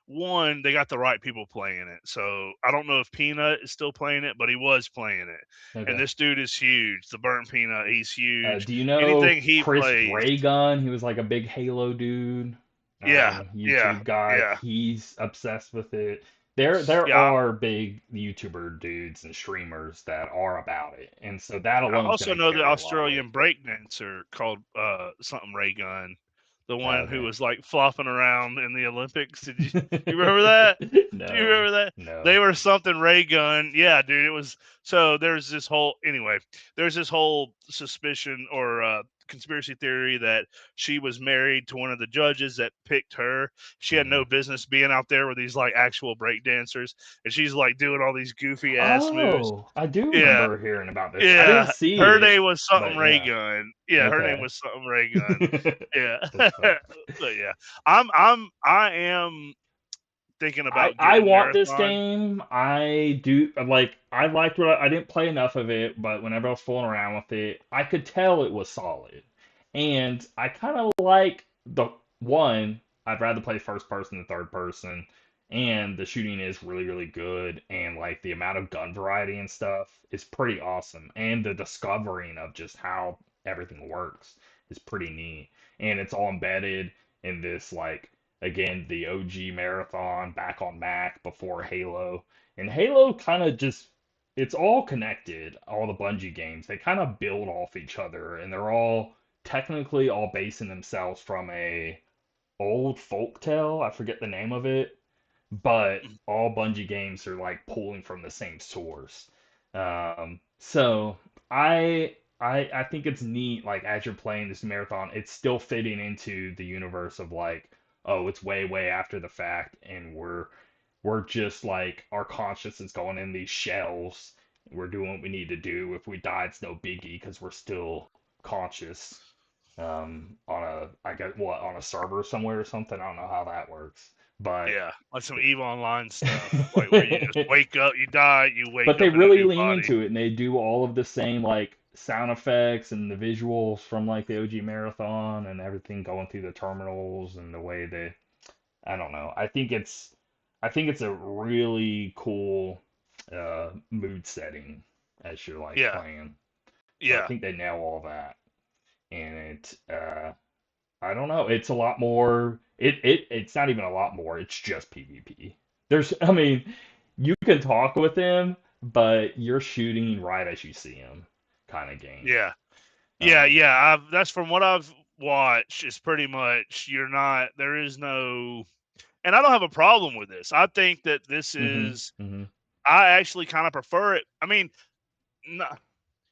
one, they got the right people playing it. So I don't know if Peanut is still playing it, but he was playing it. And Okay. this dude is huge. The Burnt Peanut, he's huge. Do you know Anything he Chris plays, Raygun? He was like a big Halo dude, yeah, yeah, YouTube guy. yeah, He's obsessed with it. There yeah. are big YouTuber dudes and streamers that are about it, and so that I alone is going also to know the carry a lot of weight. Australian breakdancer called something Ray Gun, the one who Okay. was like flopping around in the Olympics. You remember that? Do you No, remember that? They no. were something Ray Gun. Yeah, dude. It was so there's this whole anyway. There's this whole suspicion or conspiracy theory that she was married to one of the judges that picked her. She had Hmm. no business being out there with these like actual break dancers, and she's like doing all these goofy ass moves. Oh, I do Yeah, remember hearing about this. I didn't yeah, see her it, name was something but Ray yeah. Gun. Yeah, her name Okay. was something Ray Gun. Yeah, That's funny. but yeah, I am thinking I about I getting want this Marathon. game. I do like. I liked what I didn't play enough of it, but whenever I was fooling around with it, I could tell it was solid. And I kind of like the one. I'd rather play first person than third person, and the shooting is really good, and like the amount of gun variety and stuff is pretty awesome, and the discovering of just how everything works is pretty neat, and it's all embedded in this like again, the OG Marathon back on Mac before Halo. And Halo kind of just, it's all connected, all the Bungie games. They kind of build off each other, and they're all technically all basing themselves from a old folk tale. I forget the name of it, but all Bungie games are like pulling from the same source. So I think it's neat. Like as you're playing this marathon, it's still fitting into the universe of like, oh, it's way after the fact, and we're just like our conscience is going in these shells. We're doing what we need to do. If we die, it's no biggie because we're still conscious. On a I guess what on a server somewhere or something. I don't know how that works, but Yeah, like some Eve Online stuff, like where you just wake up, you die, you wake but they up in a really new lean body. into it and they do all of the same like sound effects and the visuals from like the OG Marathon and everything going through the terminals and the way they I don't know. I think it's a really cool mood setting as you're like Yeah, playing. So I yeah, think they nail all that. And I don't know. It's a lot more. It's not even a lot more. It's just PvP. I mean, you can talk with him, but you're shooting right as you see him, kind of game. yeah, yeah, Um, yeah. That's from what I've watched. Is pretty much you're not. There is no, and I don't have a problem with this. I think that this hmm is. hmm I actually kind of prefer it. I mean, no,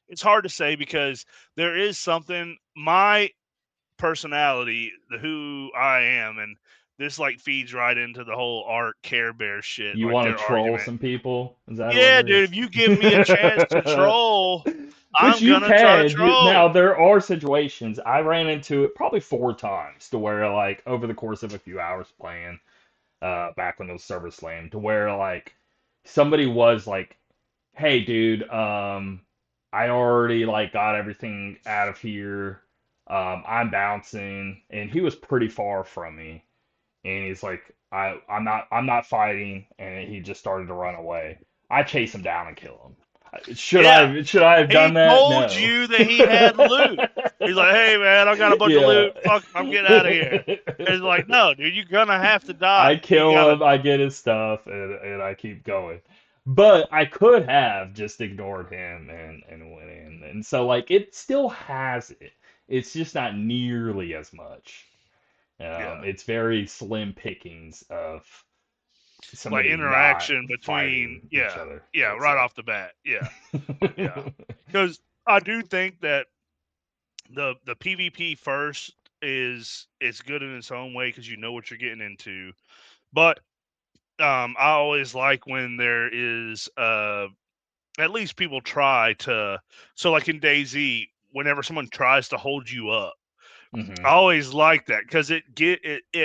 it's hard to say because there is something. My personality, the who I am, and this like feeds right into the whole art Care Bear shit, You like want their to troll argument. some people? Is that what Yeah, it dude, if you give me a chance to is? troll, Which I'm you gonna try to can. Now, troll. there are situations, I ran into it probably 4 times to where, like, over the course of a few hours playing, back when those servers slammed, to where, like, somebody was like, hey, dude, I already, like, got everything out of here. I'm bouncing. And he was pretty far from me. And he's like, I'm not fighting. And he just started to run away. I chase him down and kill him. Should Yeah, I have done he that? told No. you that he had loot. He's like, "Hey man, I got a bunch of Yeah. loot. Fuck, I'm getting out of here." And it's like, "No, dude, you're gonna have to I die. You kill gotta." him, I get his stuff, and I keep going. But I could have just ignored him and went in. And so, like, it still has it. It's just not nearly as much. Yeah, It's very slim pickings of like somebody not interaction between, fighting each yeah, other, yeah, let's right say. off the bat, yeah. Because I do think that the PvP first is good in its own way because you know what you're getting into. But I always like when there is at least people try to. So like in DayZ, whenever someone tries to hold you up, Hmm. I always like that because it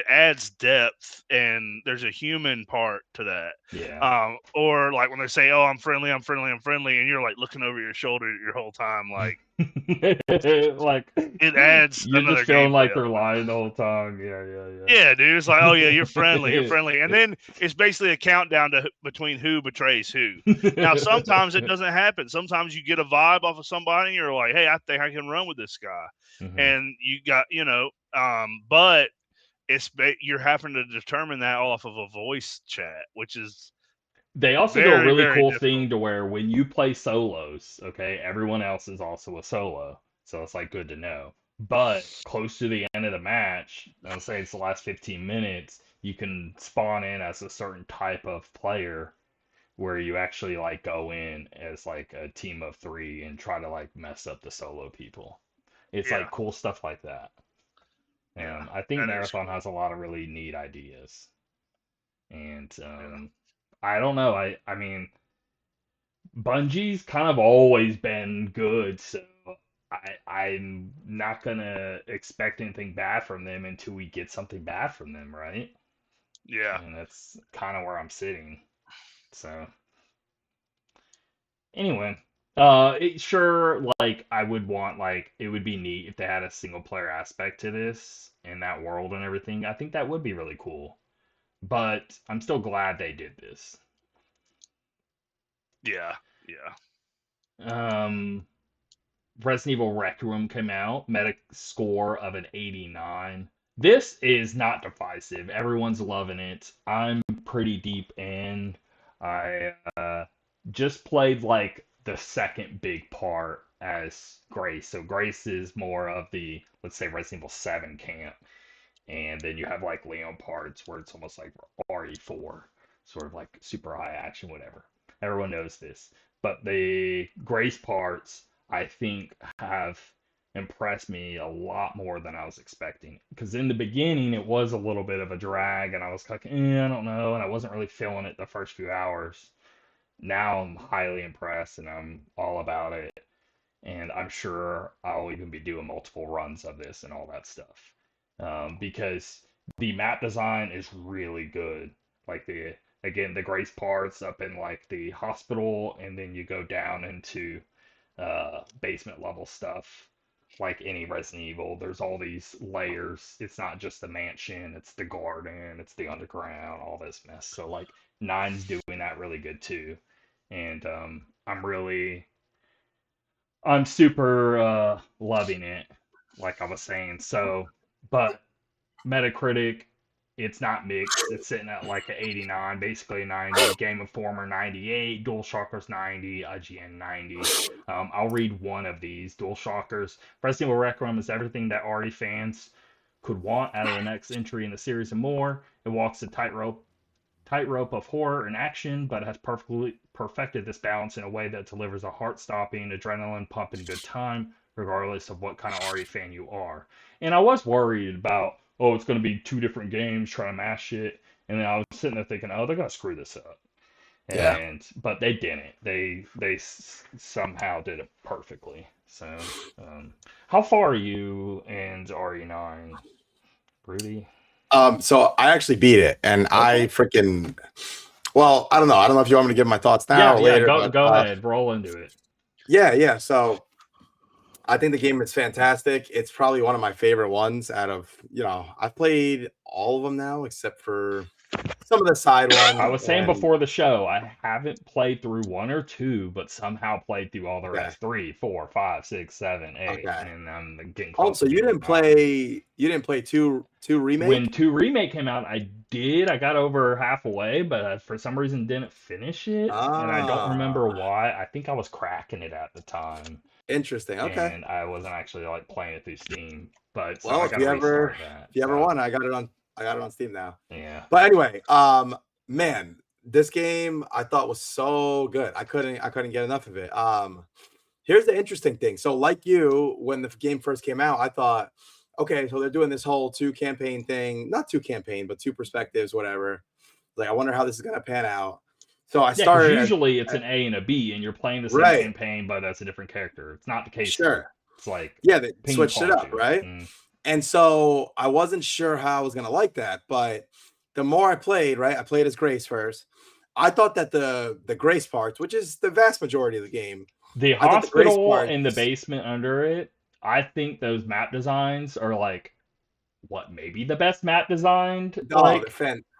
adds depth and there's a human part to that. Yeah. Or like when they say, "Oh, I'm friendly, I'm friendly, I'm friendly," and you're like looking over your shoulder your whole time, like Like, it adds you're just another feeling gameplay like they're element. lying the whole time. Yeah, Yeah, dude. It's like, oh yeah, you're yeah, friendly, and then it's basically a countdown to between who betrays who. Now, sometimes it yeah. doesn't happen. Sometimes you get a vibe off of somebody, and you're like, hey, I think I can run with this guy, Hmm. and you got, but you're having to determine that off of a voice chat, which is They also do a very, really very cool difficult. thing to where when you play solos, okay, everyone else is also a solo. So it's like good to know. But close to the end of the match, I'll say it's the last 15 minutes, you can spawn in as a certain type of player where you actually like go in as like a team of three and try to like mess up the solo people. It's Yeah, like cool stuff like that. yeah, I think that is Marathon cool. has a lot of really neat ideas. And Yeah, I don't know. I mean, Bungie's kind of always been good, so I'm not gonna expect anything bad from them until we get something bad from them, right? yeah, And that's kind of where I'm sitting. So anyway, sure, like I would want, like, it would be neat if they had a single player aspect to this and that world and everything. I think that would be really cool. But I'm still glad they did this. yeah, yeah, Um, Resident Evil Requiem came out, meta score of an 89. This is not divisive. Everyone's loving it. I'm pretty deep in. I just played like the second big part as Grace. So Grace is more of the, let's say, Resident Evil 7 camp. And then you have like Leon parts where it's almost like RE4, sort of like super high action, whatever. Everyone knows this. But the Grace parts, I think, have impressed me a lot more than I was expecting. Because in the beginning, it was a little bit of a drag, and I was like, I don't know, and I wasn't really feeling it the first few hours. Now I'm highly impressed, and I'm all about it. And I'm sure I'll even be doing multiple runs of this and all that stuff. Because the map design is really good. Like the Grace parts up in like the hospital, and then you go down into basement level stuff. Like any Resident Evil, there's all these layers. It's not just the mansion, it's the garden, it's the underground, all this mess. So like Nine's doing that really good too. And I'm super loving it, like I was saying. So, but Metacritic, it's not mixed. It's sitting at like an 89, basically a 90. Game Informer 98, DualShockers 90, IGN 90. I'll read one of these. DualShockers, Resident Evil Requiem is everything that RE fans could want out of the next entry in the series and more. It walks the tightrope of horror and action, but has perfectly perfected this balance in a way that delivers a heart-stopping, adrenaline-pumping good time, regardless of what kind of RE fan you are. And I was worried about, oh, it's going to be two different games trying to mash it, and then I was sitting there thinking, oh, they're going to screw this up. Yeah. But they didn't. They somehow did it perfectly. So, how far are you and RE9, Rudy? So I actually beat it, and I Okay. freaking well, I don't know. I don't know if you want me to give my thoughts now Yeah, or yeah. later, Go but go ahead. Roll into it. yeah. So I think the game is fantastic. It's probably one of my favorite ones out of, I've played all of them now except for some of the side I ones. was saying And before the show, I haven't played through one or two, but somehow played through all the okay, rest. Three, four, five, six, seven, eight, okay. and I'm getting Oh, close so to you beating didn't nine. play two When remake? 2 Remake came out, I did. I got over halfway, but I, for some reason didn't finish it, and I don't remember Ah, why. I think I was cracking it at the time, interesting. Okay. and I wasn't actually like playing it through Steam. But so Well, I if got to you ever restart that. if you ever So want, I got it on Steam now. yeah, But anyway, man, this game I thought was so good. I couldn't get enough of it. Here's the interesting thing. So, like you, when the game first came out, I thought, okay, so they're doing this whole two campaign thing, not two campaign, but two perspectives, whatever. Like, I wonder how this is gonna pan out. So I yeah, because started usually it's at an A and a B, and you're playing the same right, campaign, but that's a different character. It's not the case sure. here. It's like Yeah, they ping switched it pong up, too. right? And so I wasn't sure how I was gonna like that, but the more I played, right, I played as Grace first. I thought that the Grace parts, which is the vast majority of the game, The I thought the Grace hospital and the parts, basement under it, I think those map designs are like what maybe the best map designed oh, they're like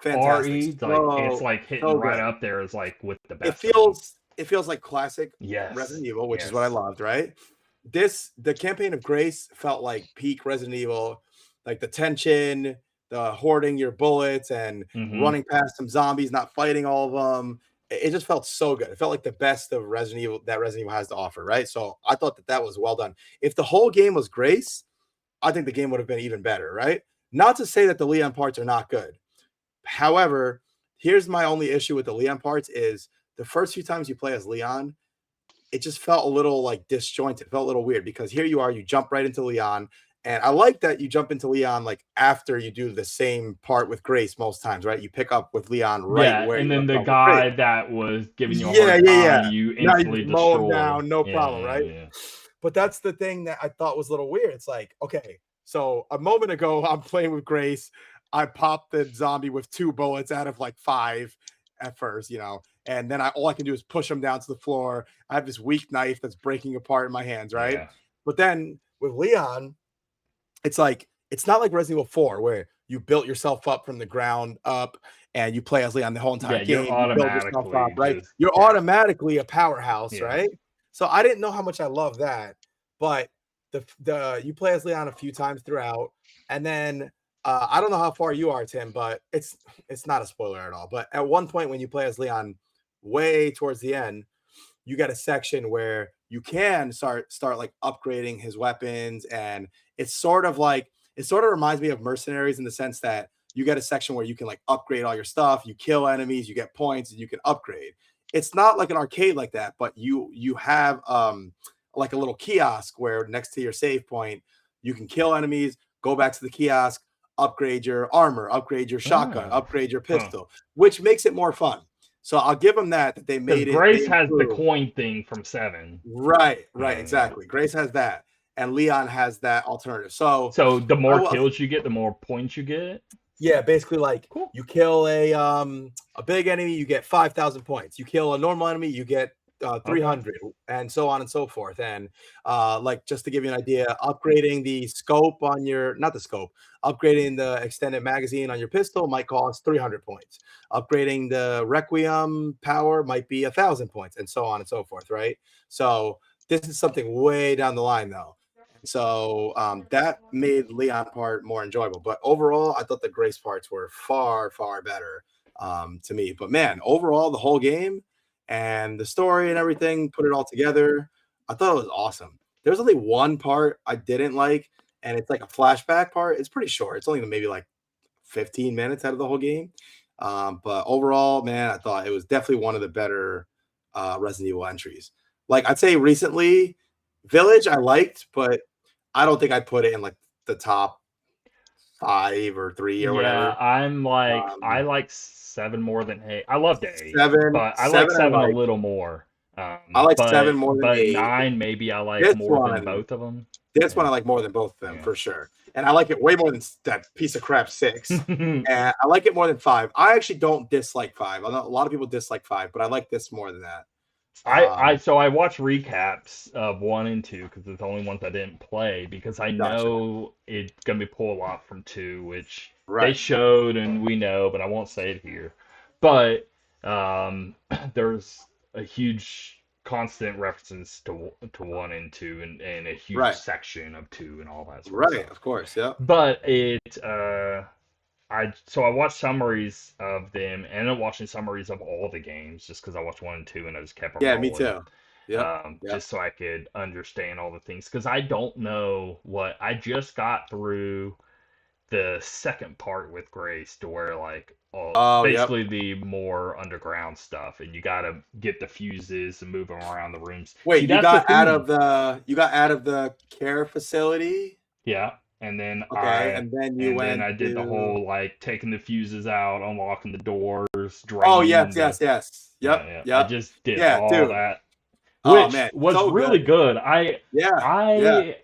fantastic. RE. Like it's So like hitting so right good. up there as like with the It best of them. feels it feels like classic Yes. Resident Evil, which is what I Yes. loved, right? The campaign of Grace felt like peak Resident Evil, like the tension, the hoarding your bullets and Mm-hmm. running past some zombies, not fighting all of them. It just felt so good. It felt like the best of Resident Evil that Resident Evil has to offer, right? So I thought that was well done. If the whole game was Grace, I think the game would have been even better, right? Not to say that the Leon parts are not good. However, here's my only issue with the Leon parts is the first few times you play as Leon, it just felt a little like disjointed. It felt a little weird because here you are, you jump right into Leon. And I like that you jump into Leon like after you do the same part with Grace most times, right? You pick up with Leon right Yeah, where and you then left the off with Grace. guy that was giving you a Yeah, hard yeah, yeah. time, you Now you instantly just mow him destroy. down, no Yeah, problem, yeah, right? yeah. But that's the thing that I thought was a little weird. It's like, okay, so a moment ago, I'm playing with Grace. I popped the zombie with 2 bullets out of like 5 at first, and then all I can do is push him down to the floor. I have this weak knife that's breaking apart in my hands, right? Yeah. But then with Leon, it's like it's not like Resident Evil 4 where you built yourself up from the ground up and you play as Leon the whole entire Yeah, you're game. You build yourself up, automatically right? just You're yeah. automatically a powerhouse, Yeah. right? So I didn't know how much I love that, but the you play as Leon a few times throughout, and then I don't know how far you are, Tim, but it's not a spoiler at all. But at one point when you play as Leon, way towards the end, you get a section where you can start like upgrading his weapons, and it sort of reminds me of Mercenaries in the sense that you get a section where you can like upgrade all your stuff, you kill enemies, you get points, and you can upgrade. It's not like an arcade like that, but you have like a little kiosk where next to your save point you can kill enemies, go back to the kiosk, upgrade your armor, upgrade your shotgun, Oh. upgrade your Huh. pistol, which makes it more fun. So I'll give them that they Because made it, they Grace has the improved. coin thing from 7. Right, Yeah. exactly. Grace has that, and Leon has that alternative. So, So the I more was, kills you get, the more points you get. yeah, basically like Cool. you kill a big enemy, you get 5,000 points. You kill a normal enemy, you get Okay. 300, and so on and so forth. And like just to give you an idea, upgrading the scope on your not the scope, upgrading the extended magazine on your pistol might cost 300 points. Upgrading the Requiem power might be 1,000 points, and so on and so forth. Right. So this is something way down the line, though. So that made Leon part more enjoyable. But overall, I thought the Grace parts were far, far better to me. But man, overall, the whole game and the story and everything, put it all together, I thought it was awesome. There's only one part I didn't like, and it's like a flashback part. It's pretty short. It's only maybe like 15 minutes out of the whole game. But overall, man, I thought it was definitely one of the better Resident Evil entries. Like I'd say recently, Village I liked, but I don't think I'd put it in like the top 5 or 3 or Yeah, whatever. I Um, like 7 more than 8. I loved 8, seven, but I like seven, 7 a little more. I like But 7 more than 8. 9 maybe I like This more than one, both of them. this one Yeah, I like more than both of them yeah. for sure, and I like it way more than that piece of crap 6. And I like it more than 5. I actually don't dislike 5. I know a lot of people dislike 5, but I like this more than that. So I watched recaps of 1 and 2 because it's the only ones I didn't play because I Gotcha. know it's gonna be pull a lot from 2, which they Right. showed and we know, but I won't say it here. But there's a huge constant references to 1 and 2 and a huge Right. section of 2 and all that sort of Right. stuff. Of course. Yeah. But I watched summaries of them and I ended up watching summaries of all the games just because I watched 1 and 2 and I just kept them Yeah. Me rolling, too. Yep. Yep. just so I could understand all the things because I don't know what I just got through the second part with Grace to where like all Oh. Yep. basically the more underground stuff and you gotta get the fuses and move them around the rooms. See, Wait. that's the thing. You got out of the care facility. Yeah. And then Okay, and then you went I did the to. whole like taking the fuses out, unlocking the doors, Oh yes, draining the yes, yes. yeah, Yep. yeah. I Yep. just did Yeah, all dude. that, Oh which man, was so really good. good. Yeah. Yeah. I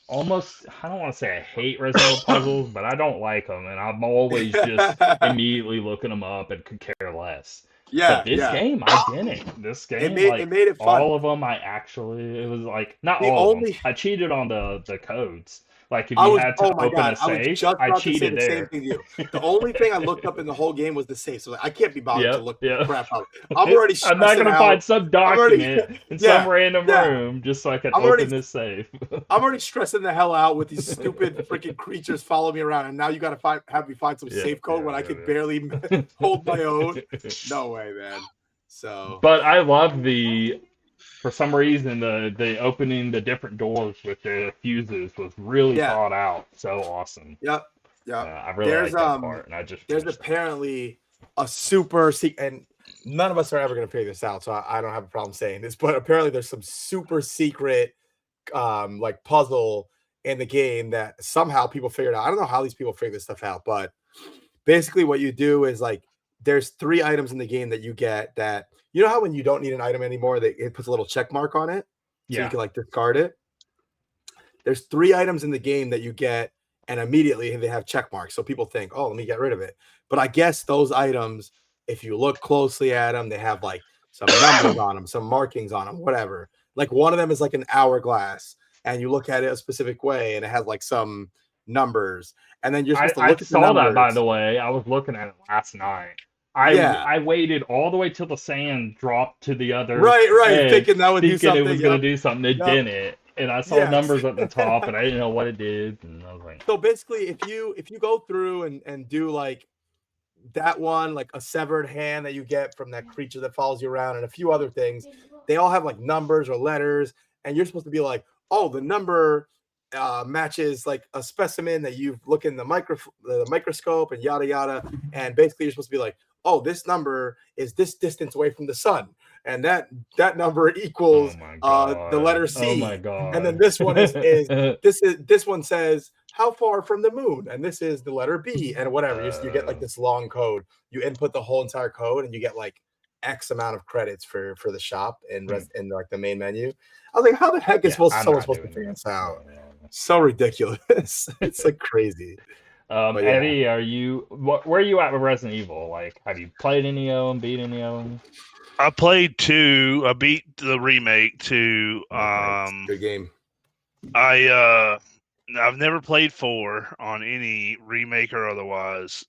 almost I don't want to say I hate Resident Evil puzzles, but I don't like them, and I'm always just immediately looking them up and could care less. But Yeah. this Yeah. game, I didn't. This game, It like made it fun. all of them, I actually it was like not The all of them. only I cheated on the codes. Like if I you was had to oh my open a god, I was safe, just I about to say cheated the same there. thing to you. The only thing I looked up in the whole game was the safe. So like, I can't be bothered to Yep, look this yep. crap up. I'm already I'm not stressing gonna find out. some I'm already document in some yeah, random yeah. room just so I can I'm already open this safe. I'm already stressing the hell out with these stupid freaking creatures following me around, and now you got to have me find some Yeah, safe code when I could yeah, barely yeah, hold my own. yeah. No way, man. So But I love for some reason the opening the different doors with the fuses was really yeah, thought out. So awesome. yep, yep. I really There's like that part, and I just there's finished that. apparently a super secret, and none of us are ever going to figure this out, so I don't have a problem saying this, but apparently there's some super secret like puzzle in the game that somehow people figured out. I don't know how these people figure this stuff out, but basically what you do is like there's 3 items in the game that you get that you know how when you don't need an item anymore, it puts a little check mark on it so you Yeah, can like discard it. There's 3 items in the game that you get, and immediately they have check marks. So people think, oh, let me get rid of it. But I guess those items, if you look closely at them, they have like some numbers on them, some markings on them, whatever. Like one of them is like an hourglass, and you look at it a specific way, and it has like some numbers. And then you're supposed to I look at the saw that by numbers. the way. I was looking at it last night. Yeah. I waited all the way till the sand dropped to the other Right, right. edge, Thinking that would do thinking it something. was gonna Yep. do something. It Yep. didn't, and I saw Yes. numbers at the top, and I didn't know what it did, and I was like, So basically, if you go through and do like that one, like a severed hand that you get from that creature that follows you around, and a few other things, they all have like numbers or letters, and you're supposed to be like, oh, the number matches like a specimen that you've looked in the microscope and yada yada, and basically you're supposed to be like, oh, this number is this distance away from the sun, and that number oh equals my the letter god, oh my C, and then god. this one is this one says how far from the moon, and this is the letter B, and whatever. You get like uh, this long code. You input the whole entire code, and you get like X amount of credits for the shop and in like the main menu. I was like, how the heck is yeah, I'm someone not supposed to doing figure that. this out? No. So ridiculous. It's like crazy. But yeah, Eddie, where are you at with Resident Evil? Like, have you played any of them, beat any of them? I played 2. I beat the remake 2. nice. Good game. I've never played 4 on any remake or otherwise.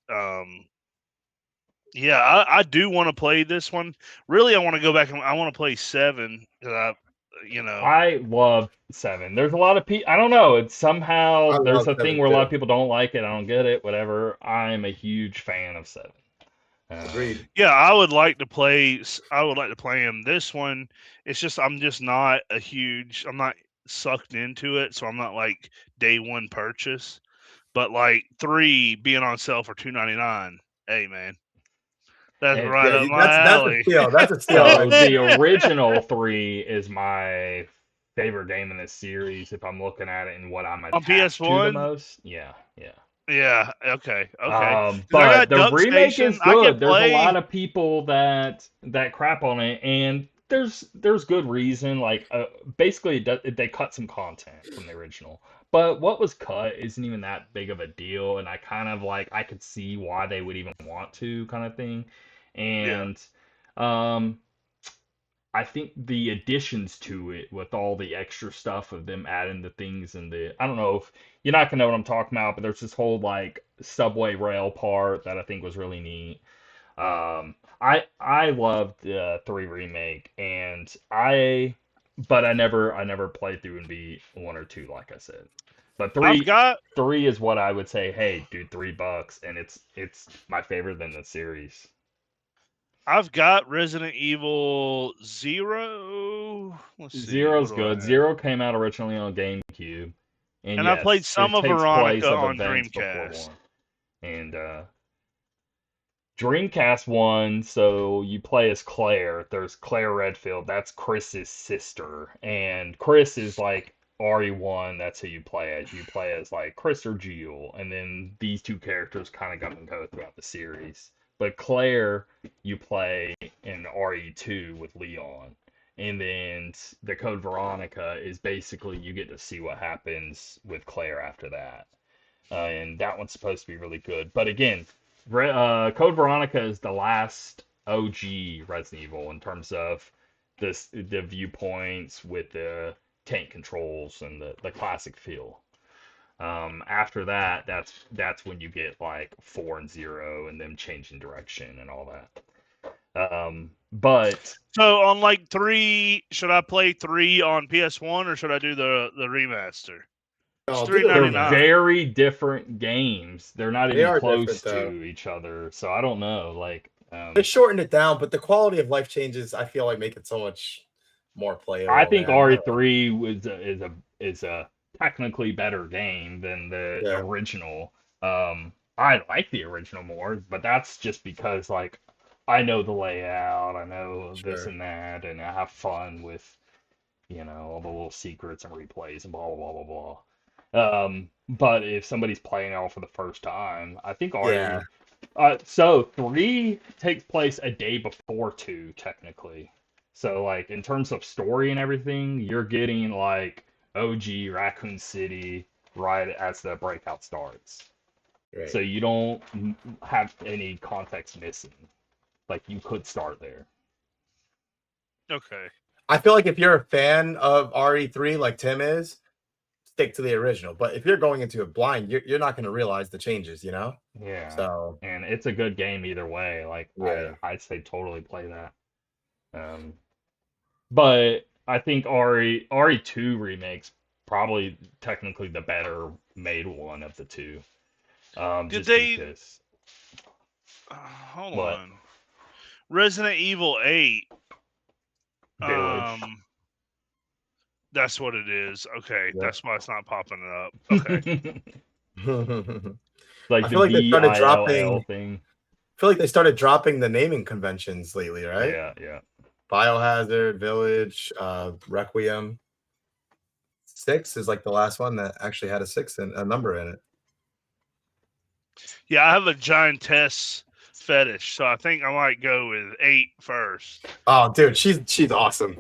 Yeah, I do want to play this one. Really, I want to go back and I want to play 7 because I love 7. There's a lot of people. I don't know. It's I somehow there's love a thing seven where a lot too. of people don't like it. I don't get it. Whatever. I'm a huge fan of 7. Agreed. yeah, I would like to play. I would like to play him. This one, it's just I'm just not a huge. I'm not sucked into it, so I'm not like day one purchase. But like 3 being on sale for $2.99. Hey man, that's It, right Yeah, up my that's a alley. steal. That's a steal so right there. the original 3 is my favorite game in this series. If I'm looking at it and what I'm On attached to the PS1, most, yeah, yeah. Yeah. Okay. Okay. Because I But got the Duck remake Station. is I can good. There's a lot play. of people that crap on it, and there's good reason. Like, basically, they cut some content from the original, but what was cut isn't even that big of a deal, and I kind of like I could see why they would even want to kind of thing, Yeah. and um, I think the additions to it with all the extra stuff of them adding the things and I don't know if you're not gonna know what I'm talking about, but there's this whole like subway rail part that I think was really neat. I loved the 3 remake, and I never played through and beat 1 or 2 like I said. But I've got 3 is what I would say, hey, dude, $3, and it's my favorite in the series. I've got Resident Evil Zero. Let's see. What Zero's do I good. have? Zero came out originally on GameCube, and And I played yes, some it of takes place Veronica of on events before Dreamcast. one. And Dreamcast one, so you play as Claire. There's Claire Redfield. That's Chris's sister, and Chris is like RE1. That's who you play as. You play as like Chris or Jill, and then these two characters kind of come and go throughout the series. But Claire, you play in RE2 with Leon, and then the Code Veronica is basically you get to see what happens with Claire after that, and that one's supposed to be really good. But again, Code Veronica is the last OG Resident Evil in terms of the viewpoints with the tank controls and the classic feel. After that, that's when you get like 4 and 0 and them changing direction and all that. But So on like 3, should I play 3 on PS1 or should I do the remaster? It's I'll do the they're remaster. $3.99. very different games. They're not They even are close different though. to each other, so I don't know. Like, They shortened it down, but the quality of life changes I feel like make it so much more I playable, think man. I don't know. RE3 is a technically better game than the Yeah, original. I like the original more, but that's just because like I know the layout, I know this sure. and that, and I have fun with all the little secrets and replays and blah blah blah blah blah. But if somebody's playing it all for the first time, I think Yeah. RE. So 3 takes place a day before 2, technically. So like in terms of story and everything, you're getting like OG Raccoon City right as the breakout starts. So Right. you don't have any context missing. Like you could start there. Okay. I feel like if you're a fan of RE3 like Tim is, stick to the original. But if you're going into it blind, you're not going to realize the changes, you know? Yeah. So, And it's a good game either way. Like yeah. I'd say totally play that. Um, But I think RE2 remakes probably technically the better made one of the two. Did Just they because hold what on. Resident Evil 8. Village. That's what it is. Okay, Yeah. that's why it's not popping up. Okay. Like I the feel like they started VILL dropping thing. I feel like they started dropping the naming conventions lately, right? Yeah, yeah. Biohazard, Village, Requiem. 6 is like the last one that actually had a number in it. Yeah, I have a giantess fetish, so I think I might go with 8 first. Oh, dude, she's awesome.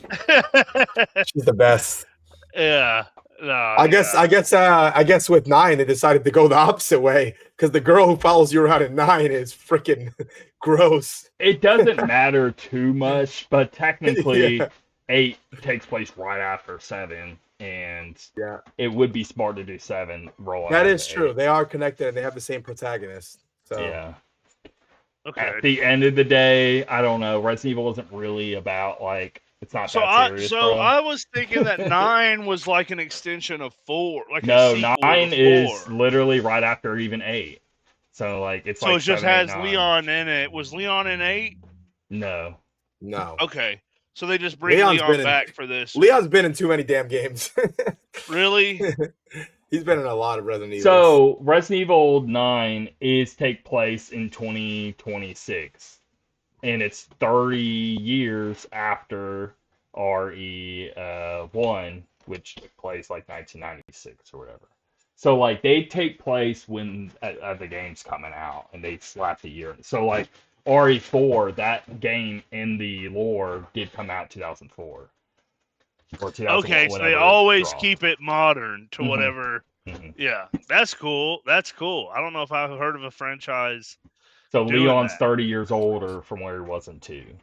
She's the best. Yeah. No, I yeah. guess with 9 they decided to go the opposite way because the girl who follows you around at 9 is freaking gross. It doesn't matter too much, but technically Yeah, 8 takes place right after 7, and yeah, it would be smart to do 7 rolling that into is true. 8. They are connected and they have the same protagonist. So Yeah. At Okay. the end of the day, I don't know. Resident Evil isn't really about like it's not So that I serious, so bro. I was thinking that 9 was like an extension of 4, like a No, sequel to 9 is 4. literally right after even 8. So like it's So like it just 7, 8, has 9. Leon in it. Was Leon in 8? No. no. Okay. So they just bring Leon's Leon been in back for this. Leon's been in too many damn games. Really? He's been in a lot of Resident Evils. So Resident Evil 9 is take place in 2026, and it's 30 years after RE 1, which took place like 1996 or whatever. So like they take place when the game's coming out, and they slap the year. So like RE4, that game in the lore did come out 2004 or 2001, Okay, so they whenever it always dropped. keep it modern to Mhm. whatever. Mhm. Yeah, that's cool. That's cool. I don't know if I've heard of a franchise So doing Leon's that. 30 years older from where he was in 2,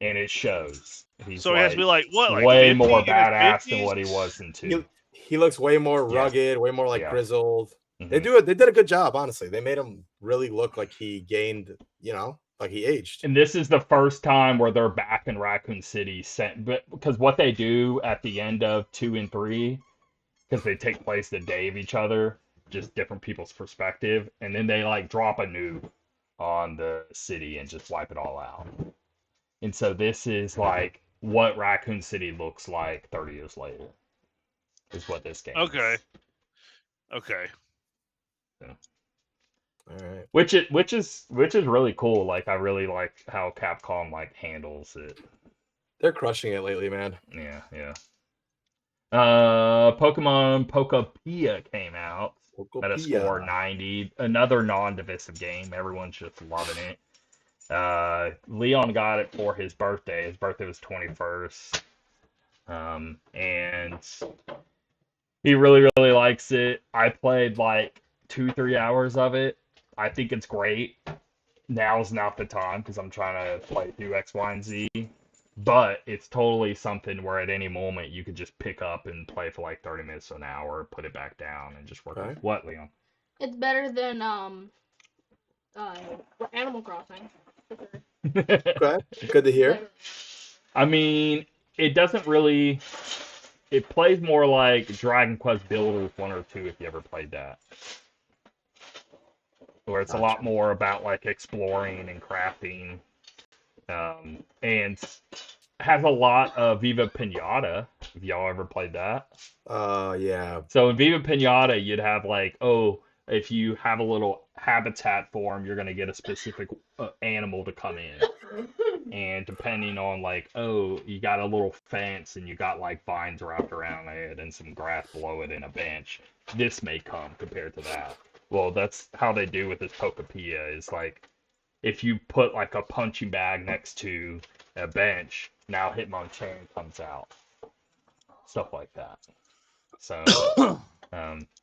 and it shows. He's So he has to be like like what, like way 50 more in his badass than 50s? what he was in 2. He looks way more Yeah. rugged, way more like Yeah. grizzled. They Mhm. did a good job, honestly. They made him really look like he gained, like he aged. And this is the first time where they're back in Raccoon City, but because what they do at the end of 2 and 3, because they take place the day of each other, just different people's perspective, and then they like drop a nuke on the city and just wipe it all out. And so this is like what Raccoon City looks like 30 years later, is what this game Okay. is. Okay. All right. Which is really cool. Like I really like how Capcom like handles it. They're crushing it lately, man. Yeah, yeah. Pokemon Pokopia came out. Pokopia. Metascore 90. Another non-divisive game. Everyone's just loving it. Leon got it for his birthday. His birthday was 21st. And he really, really likes it. I played like 2, 3 hours of it. I think it's great. Now's not the time because I'm trying to play through X, Y, and Z. But it's totally something where at any moment you could just pick up and play for like 30 minutes to an hour, put it back down, and just work on Okay. it. What, Leon? It's better than Animal Crossing. Okay. Good to hear. I mean, it doesn't really. It plays more like Dragon Quest Builders 1 or 2 if you ever played that. Where it's a lot Gotcha. more about like exploring and crafting. And has a lot of Viva Pinata. If y'all ever played that. Yeah. So in Viva Pinata, you'd have like, oh, if you have a little habitat for them, you're gonna get a specific animal to come in. And depending on like, oh, you got a little fence and you got like vines wrapped around it and some grass below it and a bench, this may come compared to that. Well, that's how they do with this Pokopia is like, if you put like a punching bag next to a bench, now Hitmonchan comes out. Stuff like that. So,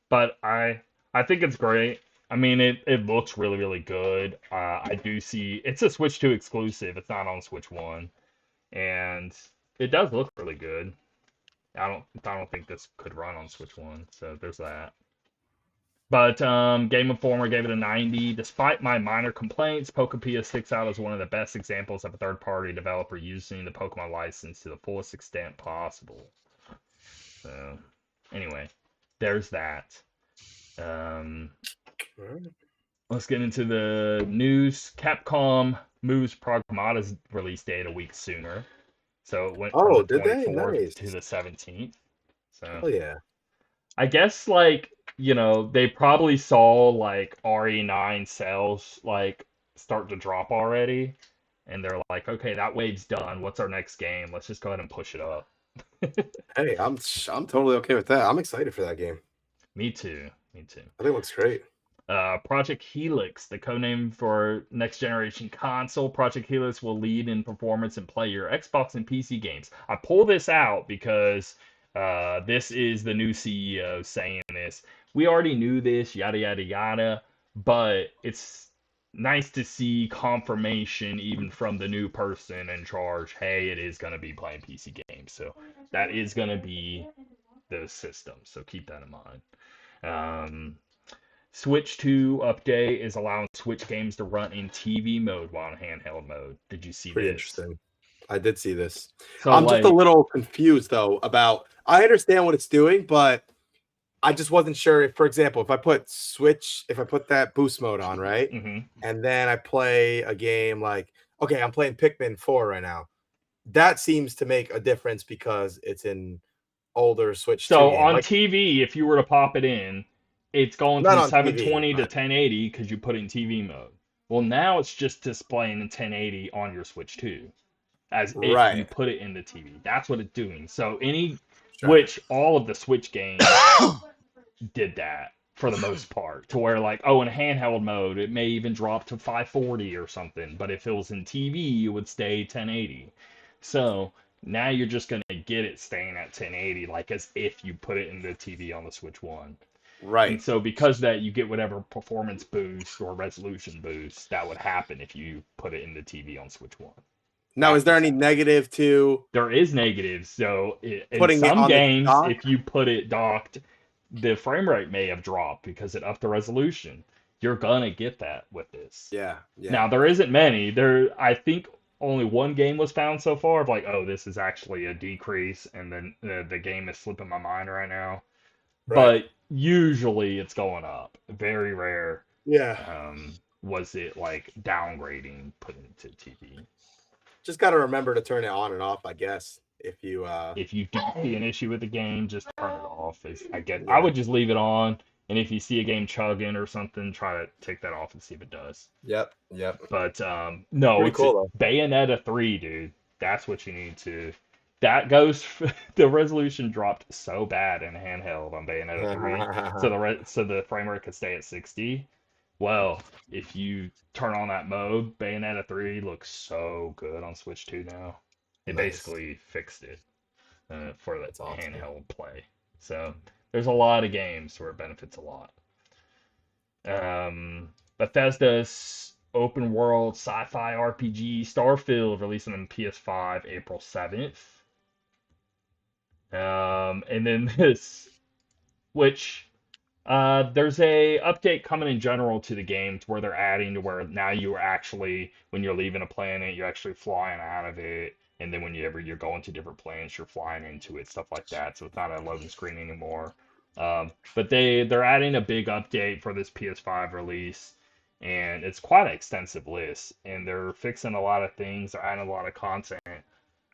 but I think it's great. I mean, it looks really, really good. I do see it's a Switch 2 exclusive. It's not on Switch 1, and it does look really good. I don't think this could run on Switch 1, so there's that. But Game Informer gave it a 90. Despite my minor complaints, Pokopia sticks out as one of the best examples of a third-party developer using the Pokemon license to the fullest extent possible. So, anyway, there's that. Let's get into the news. Capcom moves Pragmata's release date a week sooner. So it went from the Did they? 24th Nice. to the 17th. So Oh yeah. I guess like, they probably saw like RE9 sales like start to drop already. And they're like, okay, that wave's done. What's our next game? Let's just go ahead and push it up. Hey, I'm totally okay with that. I'm excited for that game. Me too. Me too. I think it looks great. Project Helix, the codename for next generation console. Project Helix will lead in performance and play your Xbox and PC games. I pull this out because this is the new CEO saying this. We already knew this, yada, yada, yada, but it's nice to see confirmation even from the new person in charge. Hey, it is going to be playing PC games. So that is going to be the system. So keep that in mind. Switch 2 update is allowing Switch games to run in TV mode while in handheld mode. Did you see Pretty this? interesting. I did see this. So I'm just a like, little confused though about. I understand what it's doing, but I just wasn't sure if, for example, if I put that boost mode on, right? mhm. And then I play a game like, okay, I'm playing Pikmin 4 right now. That seems to make a difference because it's in older Switch 2 So game. on Like, TV, if you were to pop it in, it's going not from on 720 TV, to but 1080 because you put it in TV mode. Well, now it's just displaying in 1080 on your Switch 2, as if you right. put it in the TV. That's what it's doing. So Sure. which all of the Switch games did that. for the most part, to where like, oh, in handheld mode, it may even drop to 540 or something, but if it was in TV, it would stay 1080. So now you're just gonna get it staying at 1080, like as if you put it in the TV on the Switch One. Right. And so because of that, you get whatever performance boost or resolution boost that would happen if you put it in the TV on Switch One. Now, is there any negative to There is negatives. So in putting it some on the games, dock? if you put it docked, the frame rate may have dropped because it upped the resolution. You're gonna get that with this. Yeah. Now there isn't many. I think only one game was found so far of like, oh, this is actually a decrease, and then the game is slipping my mind right now. Right. But usually it's going up. Very rare. Yeah. Was it like downgrading putting it to TV? Just got to remember to turn it on and off, I guess. If you do see an issue with the game, just turn it off. I Yeah. would just leave it on, and if you see a game chugging or something, try to take that off and see if it does. Yep. But no, Pretty it's cool, though. Bayonetta 3, dude. That's what you need to. That goes. The resolution dropped so bad in handheld on Bayonetta 3, so the frame rate could stay at 60. Well, if you turn on that mode, Bayonetta 3 looks so good on Switch 2 now. It Nice. basically fixed it for the That's awesome. handheld play. So there's a lot of games where it benefits a lot. Bethesda's open world sci-fi RPG Starfield releasing on PS5 April 7th. And then this, which there's a update coming in general to the game to where they're adding to where now you actually, when you're leaving a planet, you're actually flying out of it, and then whenever you're going to different planets, you're flying into it, stuff like that. So it's not a loading screen anymore. But they're adding a big update for this PS5 release, and it's quite an extensive list, and they're fixing a lot of things. They're adding a lot of content.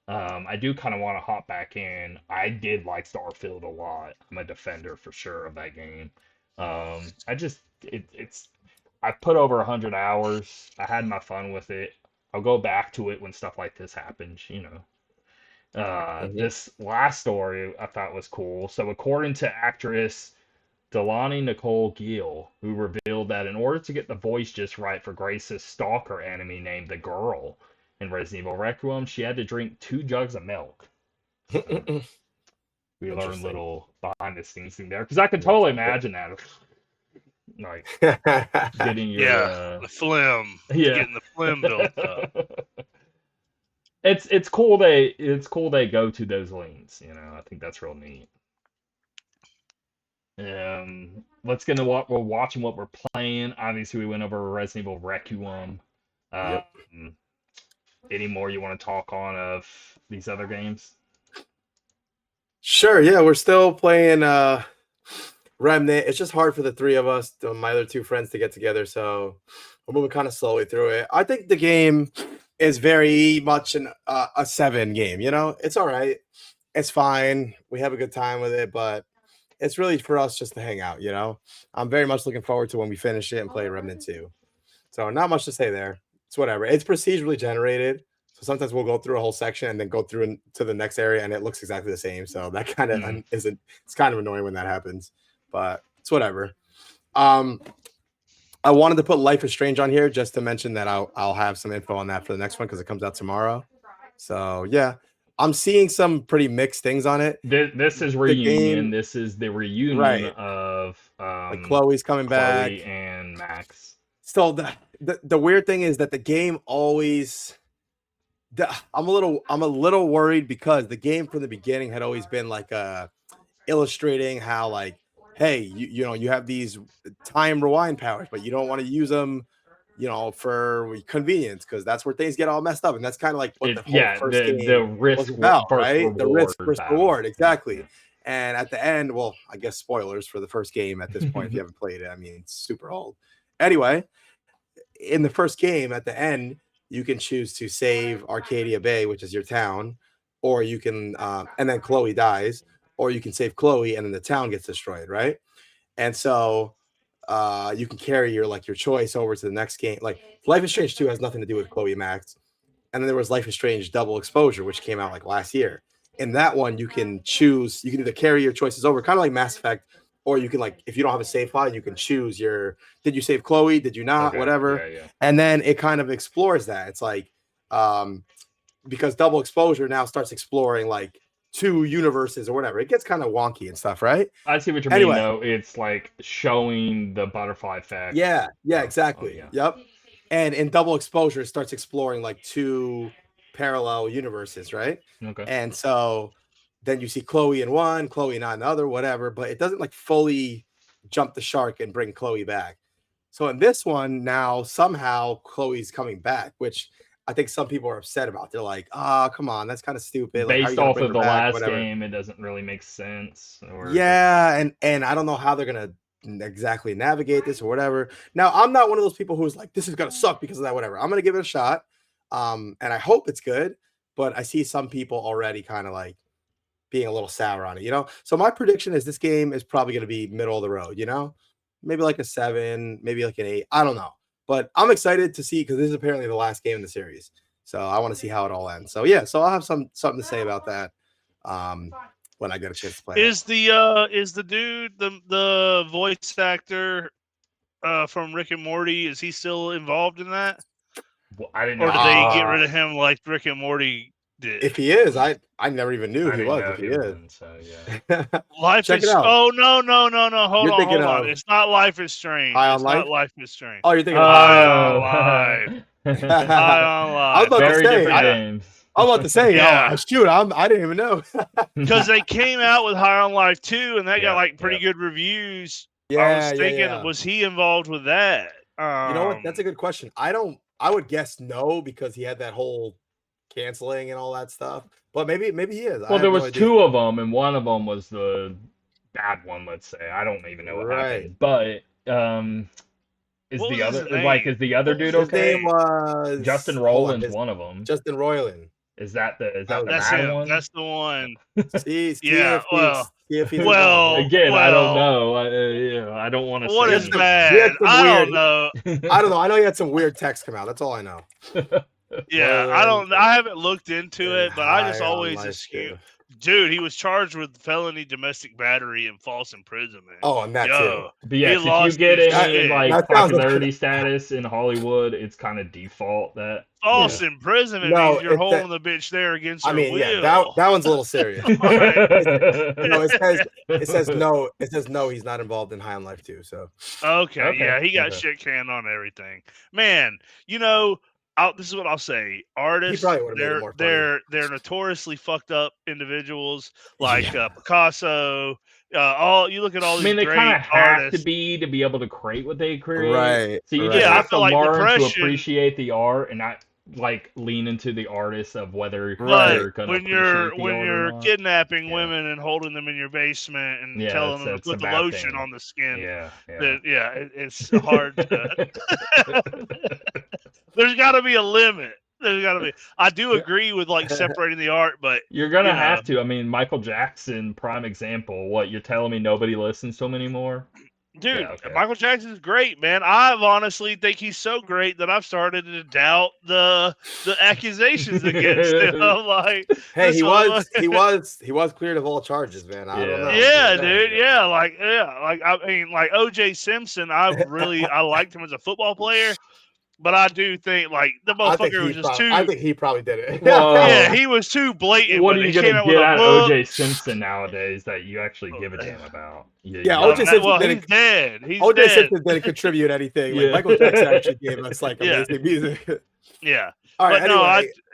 I do kind of want to hop back in. I did like Starfield a lot. I'm a defender for sure of that game. I put over 100 hours. I had my fun with it. I'll go back to it when stuff like this happens, you know. This last story I thought was cool. So according to actress Delaney Nicole Gill, who revealed that in order to get the voice just right for Grace's stalker enemy named the Girl in Resident Evil Requiem, she had to drink 2 jugs of milk. So we learned little behind the scenes thing there, because I could totally imagine that, like getting your the phlegm, getting the phlegm built up. It's cool they go to those lanes, you know. I think that's real neat. Let's get into what we're watching, what we're playing. Obviously, we went over Resident Evil Requiem. Yep. Any more you want to talk on of these other games? Sure, yeah, we're still playing Remnant. It's just hard for the three of us, my other 2 friends, to get together, so we're moving kind of slowly through it. I think the game is very much a 7 game, you know? It's all right. It's fine. We have a good time with it, but it's really for us just to hang out, you know? I'm very much looking forward to when we finish it and play Remnant 2. So not much to say there. It's whatever. It's procedurally generated. So sometimes we'll go through a whole section and then go through to the next area and it looks exactly the same. So that kind of it's kind of annoying when that happens, but it's whatever. I wanted to put Life is Strange on here just to mention that I'll have some info on that for the next one because it comes out tomorrow. So yeah, I'm seeing some pretty mixed things on it. This is reunion. This is the reunion of like Chloe's coming back and Max. So the weird thing is that the game always. I'm a little worried because the game from the beginning had always been like illustrating how, like, hey, you know, you have these time rewind powers, but you don't want to use them, you know, for convenience because that's where things get all messed up, and that's kind of like what the whole first game the risk was about, right? The risk versus reward, exactly. Yeah. And at the end, well, I guess spoilers for the first game at this point if you haven't played it. I mean, it's super old. Anyway, in the first game, at the end, you can choose to save Arcadia Bay, which is your town, or you can, and then Chloe dies, or you can save Chloe and then the town gets destroyed, right? And so you can carry your choice over to the next game. Like Life is Strange 2 has nothing to do with Chloe and Max. And then there was Life is Strange Double Exposure, which came out like last year. In that one, you can choose, you can either carry your choices over, kind of like Mass Effect, or you can like if you don't have a save file, you can choose did you save Chloe? Did you not? Okay. Whatever. Yeah. And then it kind of explores that. It's like because double exposure now starts exploring like 2 universes or whatever. It gets kind of wonky and stuff, right? I see what you mean, Anyway. though. It's like showing the butterfly effect. Yeah, exactly. yeah. Yep. And in double exposure, it starts exploring like 2 parallel universes, right? Okay. And so then you see Chloe in one, Chloe not in the other, whatever, but it doesn't like fully jump the shark and bring Chloe back. So in this one, now somehow Chloe's coming back, which I think some people are upset about. They're like, come on, that's kind of stupid. Like, how are you Based gonna off bring of her the back? last Whatever. game, it doesn't really make sense. Yeah, and I don't know how they're gonna exactly navigate this or whatever. Now, I'm not one of those people who's like, this is gonna suck because of that, whatever. I'm gonna give it a shot. And I hope it's good, but I see some people already kind of like being a little sour on it, you know. So my prediction is this game is probably gonna be middle of the road, you know, maybe like a 7, maybe like an 8. I don't know. But I'm excited to see because this is apparently the last game in the series. So I want to see how it all ends. So yeah, so I'll have something to say about that. When I get a chance to play. Is the dude the voice actor from Rick and Morty? Is he still involved in that? Well, I didn't know. Or did they get rid of him like Rick and Morty did? If he is, I never even knew he was. If he is, so yeah. Life Check is. it out. Oh no! Hold on. It's not Life is Strange. High on It's Life? not Life is Strange. Oh, you're thinking High on Life. High on Life. I was about Very to say, different games. I was about to say, Yeah. Shoot, I didn't even know. Because they came out with High on Life 2, and that got Yeah, like pretty good reviews. Yeah, I was thinking, yeah. was he involved with that? You know what? That's a good question. I would guess no because he had that whole canceling and all that stuff. But maybe he is. Well, there was 2 of them, and one of them was the bad one. Let's say I don't even know what happened. But is What the was other his name? like is the other dude His okay? name was Justin hold on, Roiland's one of them. Justin Roiland. Is that the That's bad him. one? That's the one. See Yeah, if he's well, involved. Again, I don't know. I don't want to What say is anything. bad? I weird- don't know. I don't know. I know he had some weird texts come out. That's all I know. Yeah, I don't. I haven't looked into it, but I just High on always Life assume. too. Dude, he was charged with felony domestic battery and false imprisonment. Oh, and that too. But yes, He if you lost get his any shit. like That sounds popularity status in Hollywood, it's kind of default that False imprisonment No, means you're it's holding the bitch there against her will. yeah, that one's a little serious. No, it says no. It says no. He's not involved in High on Life too. So Okay, yeah, he got okay. shit canned on everything. Man, this is what I'll say. Artists, probably would've made it more funny. they're notoriously fucked up individuals like Picasso. You look at all I these mean, they great kind of have artists. to be able to create what they create. Right, So you right. just Yeah, I have to feel like learn to depression- appreciate the art and not like lean into the artist of whether Right. you're gonna when you're appreciate the art or not. kidnapping Yeah. women and holding them in your basement and Yeah, telling them that's to put a the bad lotion thing. on the skin. Yeah. It's hard to. There's got to be a limit. There's got to be. I do agree with like separating the art, but You're gonna you know. have to. I mean, Michael Jackson, prime example. What, you're telling me nobody listens to him anymore? Dude, Yeah, okay. Michael Jackson's great, man. I honestly think he's so great that I've started to doubt the accusations against him. I'm like, hey, this he whole- was cleared of all charges, man. I don't know. Yeah, dude. Yeah, I mean, like O.J. Simpson. I liked him as a football player, but I do think like the motherfucker was just too. I think he probably did it. Whoa. Yeah, he was too blatant. What when are you he came gonna out with get a out of book. O.J. Simpson nowadays that you actually give a damn about? Yeah, O.J. Simpson Well, didn't- he's dead. He's O.J. dead. Simpson didn't contribute anything. Like Yeah. Michael Jackson actually gave us like Yeah. amazing music. Yeah. All right. But no,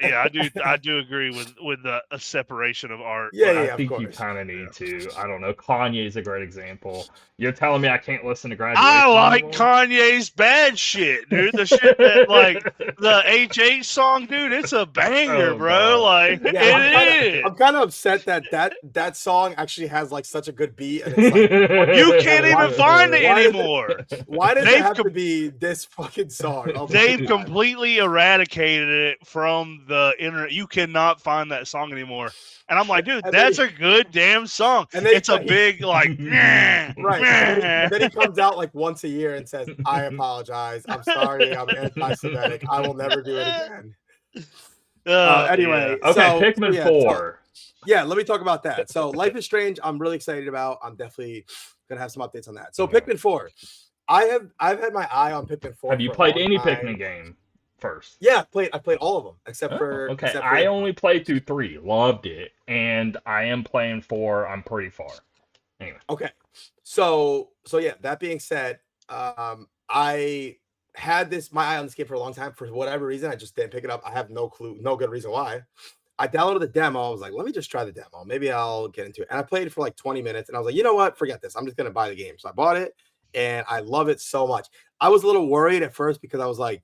Anyway, I do agree with a separation of art. Yeah, but yeah, I of think you course. kind of need to. I don't know. Kanye's a great example. You're telling me I can't listen to Graduation I like anymore? Kanye's bad shit, dude. The shit that like the HH song, dude. It's a banger, Oh, bro. God. Like it is. I'm kind of upset that song actually has like such a good beat. And it's like, You can't why- even find it why is it- anymore. why does They've it have to be this fucking song? Oh my They've God. completely eradicated it from the internet. You cannot find that song anymore. And I'm like, dude, And that's then a good damn song. and then It's a big like, Right. And then he comes out like once a year and says, I apologize. I'm sorry. I'm anti-Semitic. I will never do it again. Anyway. Okay, So, Pikmin yeah, 4. Yeah, let me talk about that. So Life is Strange, I'm really excited about. I'm definitely gonna have some updates on that. So Okay. Pikmin 4. I've had my eye on Pikmin 4 Have you for a played long any time. Pikmin game first? Yeah, I played all of them except Oh, for okay. I only played through 3, loved it, and I am playing 4. I'm pretty far. Anyway. Okay. So yeah, that being said, I had my eye on this game for a long time. For whatever reason, I just didn't pick it up. I have no clue, no good reason why. I downloaded the demo. I was like, let me just try the demo. Maybe I'll get into it. And I played it for like 20 minutes and I was like, you know what? Forget this. I'm just going to buy the game. So I bought it and I love it so much. I was a little worried at first because I was like,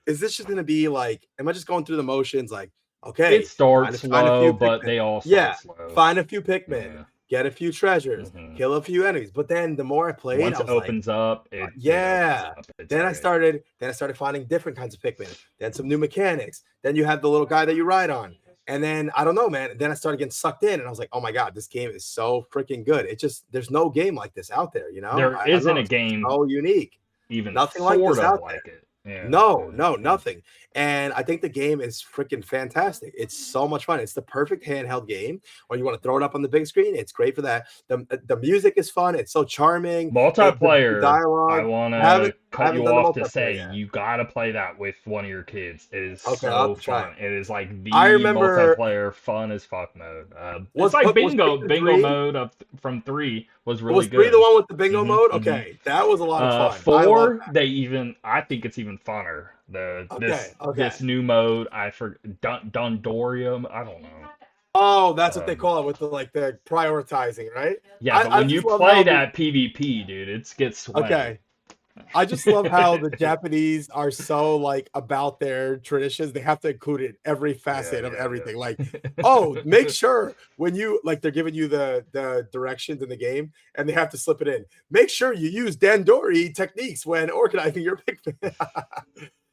is this just going to be like, am I just going through the motions? Like, okay, It starts find a few slow, but Pikmin. they all start Yeah, slow. find a few Pikmin. Yeah. Get a few treasures, kill a few enemies. But then the more I played, Once I it was opens up, it yeah. opens up. It's Then I great. started finding different kinds of Pikmin. Then some new mechanics. Then you have the little guy that you ride on. And then I don't know, man. Then I started getting sucked in, and I was like, "Oh my god, this game is so freaking good!" It just there's no game like this out there, you know. There I don't isn't know, a it's game so unique. even Nothing like sort this of out there. like it. Yeah. No, nothing. And I think the game is freaking fantastic. It's so much fun. It's the perfect handheld game, or you want to throw it up on the big screen. It's great for that. The music is fun. It's so charming. The Multiplayer, I dialogue. want I to cut haven't you done the off to multiplayer say yet. you got to play that with one of your kids. It is Okay, I'll so have to try fun. It is like the I remember multiplayer fun as fuck mode. was It's like was bingo. Pikmin Bingo 3? mode from 3 was really Was 3 the good. one with the bingo mode? Mhm. Okay, that was a lot of fun. I love 4, that. I think it's even funner. Okay. This new mode, I forgot Dondorium. I don't know. Oh, that's what they call it with the prioritizing, right? Yeah, but I when you just love play how that PvP, dude, it gets sweaty. okay. I just love how the Japanese are so like about their traditions. They have to include it in every facet of everything. Like, oh, make sure when you like they're giving you the directions in the game and they have to slip it in. Make sure you use Dandori techniques when organizing your Pikmin.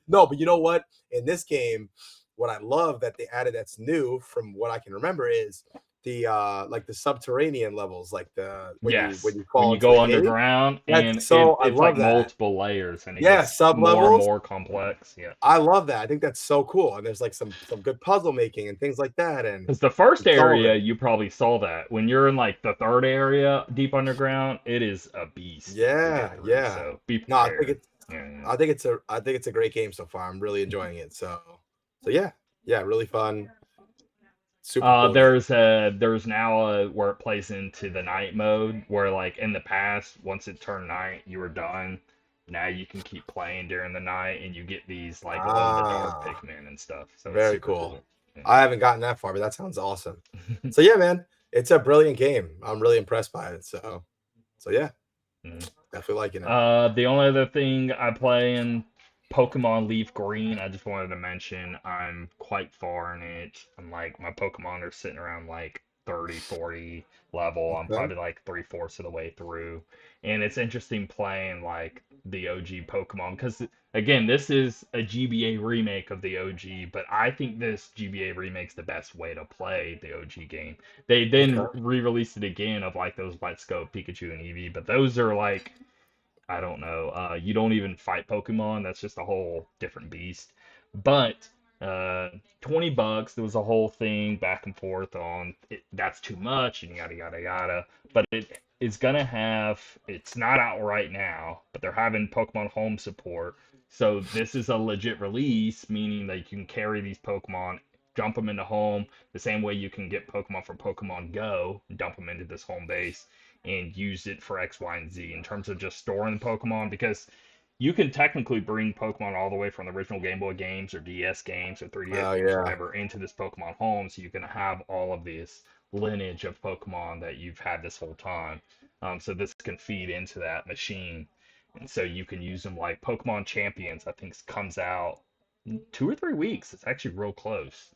No, but you know what? In this game, what I love that they added that's new from what I can remember is the like the subterranean levels, like when Yes, you when fall you into go the cave. underground, and That's so I it's like love that. multiple layers, and it Yeah, gets sub more and levels. more complex. Yeah, I love that. I think that's so cool. And there's like some good puzzle making and things like that. And because the first it's all of area, it. you probably saw that when you're in like the 3rd area deep underground, it is a beast. to Yeah, get through, yeah. So be No, prepared. I think it's a great game so far. I'm really enjoying it. So yeah, really fun. Super cool game. There's now where it plays into the night mode where like in the past once it turned night you were done. Now you can keep playing during the night and you get these like glow in the dark Pikmin and stuff. So it's Very super cool. Yeah. I haven't gotten that far, but that sounds awesome. So yeah, man, it's a brilliant game. I'm really impressed by it. So yeah, definitely liking it. The only other thing I play in Pokemon Leaf Green, I just wanted to mention I'm quite far in it. I'm like my Pokemon are sitting around like 30, 40 level. I'm probably like 3/4 of the way through. And it's interesting playing like the OG Pokemon because again, this is a GBA remake of the OG, but I think this GBA remake's the best way to play the OG game. They then re-released it again of like those Let's Go Pikachu and Eevee, but those are like I don't know. You don't even fight Pokemon. That's just a whole different beast. But $20, there was a whole thing back and forth on that's too much and yada yada yada. But it is gonna have. It's not out right now, but they're having Pokemon Home support. So this is a legit release, meaning that you can carry these Pokemon, dump them into home the same way you can get Pokemon from Pokemon Go, dump them into this home base and use it for X, Y, and Z in terms of just storing Pokemon because you can technically bring Pokemon all the way from the original Game Boy games or DS games or 3DS games or whatever into this Pokemon home so you can have all of this lineage of Pokemon that you've had this whole time. So this can feed into that machine. And so you can use them like Pokemon Champions, I think comes out 2 or 3 weeks. It's actually real close.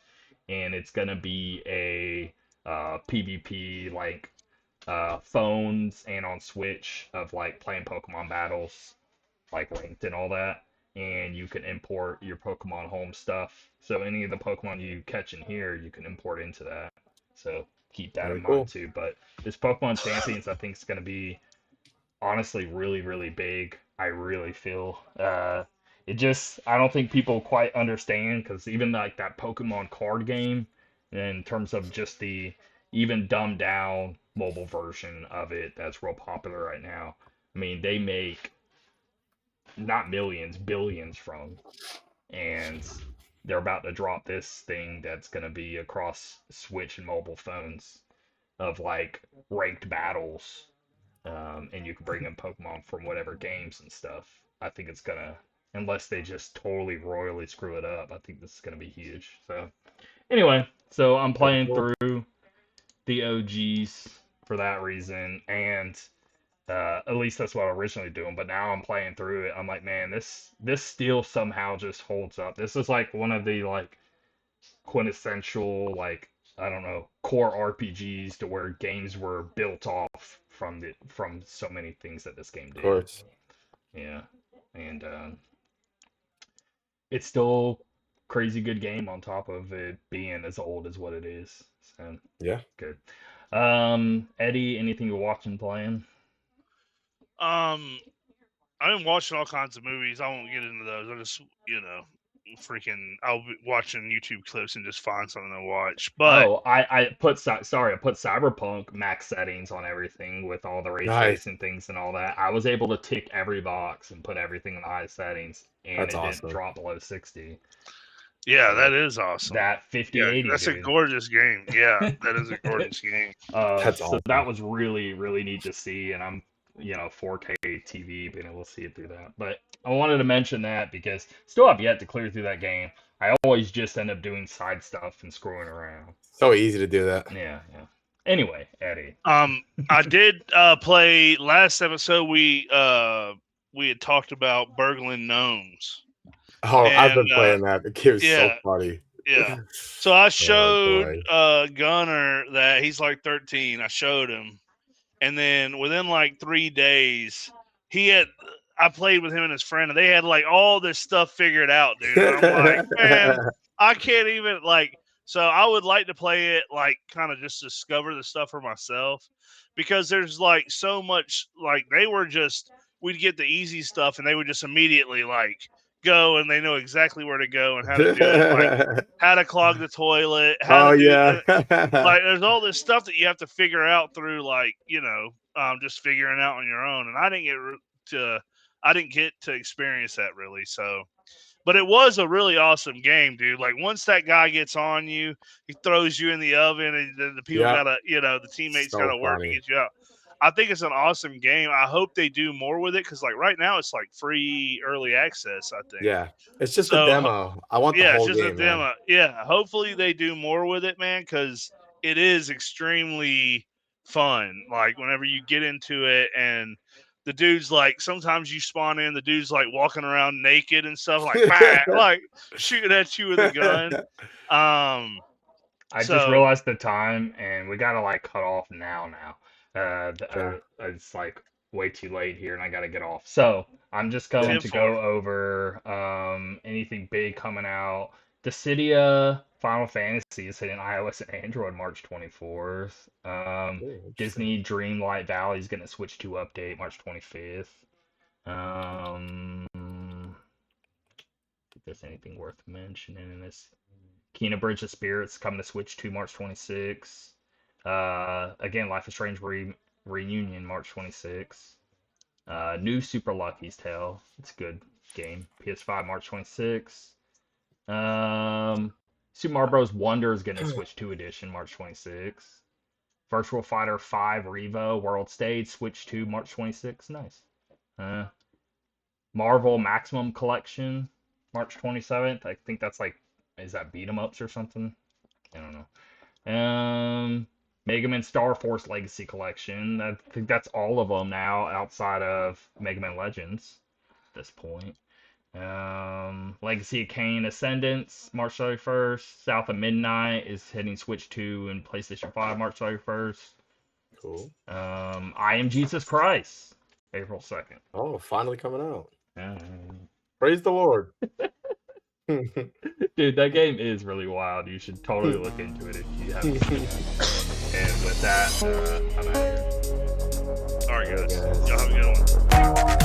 And it's going to be a PvP like phones and on Switch of like playing Pokemon battles, like linked and all that. And you can import your Pokemon home stuff. So any of the Pokemon you catch in here, you can import into that. So keep that in mind too. But this Pokemon Champions, I think, is going to be honestly really, really big. I really feel. I don't think people quite understand because even like that Pokemon card game, in terms of just the even dumbed down mobile version of it that's real popular right now. I mean, they make not millions, billions from, and they're about to drop this thing that's going to be across Switch and mobile phones of like ranked battles, and you can bring in Pokemon from whatever games and stuff. I think it's gonna, unless they just totally royally screw it up, I think this is gonna be huge. So anyway, so I'm Pretty playing cool. through the OGs for that reason, and at least that's what I was originally doing. But now I'm playing through it. I'm like, man, this still somehow just holds up. This is like one of the like quintessential like I don't know core RPGs to where games were built off from so many things that this game Of did. course. Yeah, and it's still crazy good game on top of it being as old as what it is. So Yeah. good. Eddie, anything you're watching playing? Um, I've been watching all kinds of movies. I won't get into those. I just, I'll be watching YouTube clips and just find something to watch. But Oh, I put sorry, I put Cyberpunk max settings on everything with all the ray Nice. tracing things and all that. I was able to tick every box and put everything in the highest settings, and That's it didn't awesome. drop below 60. yeah, So that is awesome. that Yeah, 5080, that's a dude. gorgeous game. Yeah, that is a gorgeous game. That's So awesome. that was really, really neat to see, and I'm, 4K TV, being able to see it through that. But I wanted to mention that because still have yet to clear through that game. I always just end up doing side stuff and screwing around. So easy to do that. Yeah. Anyway, Eddie. I did play last episode. We had talked about burgling gnomes. Oh, I've been And, playing that. The kid was so yeah. funny. Yeah. So I showed boy. Gunner that he's like 13. I showed him. And then within like 3 days, I played with him and his friend, and they had like all this stuff figured out, dude. And I'm like, man, I can't even like. So I would like to play it like kind of just discover the stuff for myself, because there's like so much. Like we'd get the easy stuff, and they would just immediately like go, and they know exactly where to go and how to do it, like how to clog the toilet, how to do yeah. like there's all this stuff that you have to figure out through like just figuring out on your own, and I didn't get to experience that really. So but it was a really awesome game, dude. Like once that guy gets on you, he throws you in the oven, and then the people Yep. gotta the teammates So gotta work to funny. get you out. I think it's an awesome game. I hope they do more with it, because like right now it's like free early access, I think. Yeah. It's just So, a demo. I want the Yeah, it's whole just a game, man. demo. Yeah, hopefully they do more with it, man, because it is extremely fun. Like whenever you get into it, and the dude's like, sometimes you spawn in, the dude's like walking around naked and stuff, like bah, like shooting at you with a gun. I just So realized the time, and we gotta like cut off now. Sure. It's like way too late here, and I gotta get off. So I'm just going to 10-4. go over anything big coming out. Dissidia Final Fantasy is hitting iOS and Android March 24th. Ooh, Disney Dreamlight Valley is gonna switch to update March 25th. If there's anything worth mentioning in this. Kena Bridge of Spirits coming to Switch to March 26th. Again, Life is Strange Reunion March 26th. New Super Lucky's Tale. It's a good game. PS5 March 26th. Super Mario Bros. Wonder is getting a Switch 2 edition March 26th. Virtual Fighter 5 Revo World Stage Switch 2 March 26th. Nice. Marvel Maximum Collection March 27th. I think that's like, is that beat 'em ups or something? I don't know. Mega Man Star Force Legacy Collection. I think that's all of them now outside of Mega Man Legends at this point. Legacy of Kain Ascendance March 31st. South of Midnight is hitting Switch 2 and PlayStation 5 March 31st. Cool. I Am Jesus Christ April 2nd. Oh, finally coming out. Yeah. Praise the Lord. Dude, that game is really wild. You should totally look into it if you haven't seen it. And with that, I'm out of here. all right, guys. Guys. Y'all have a good one.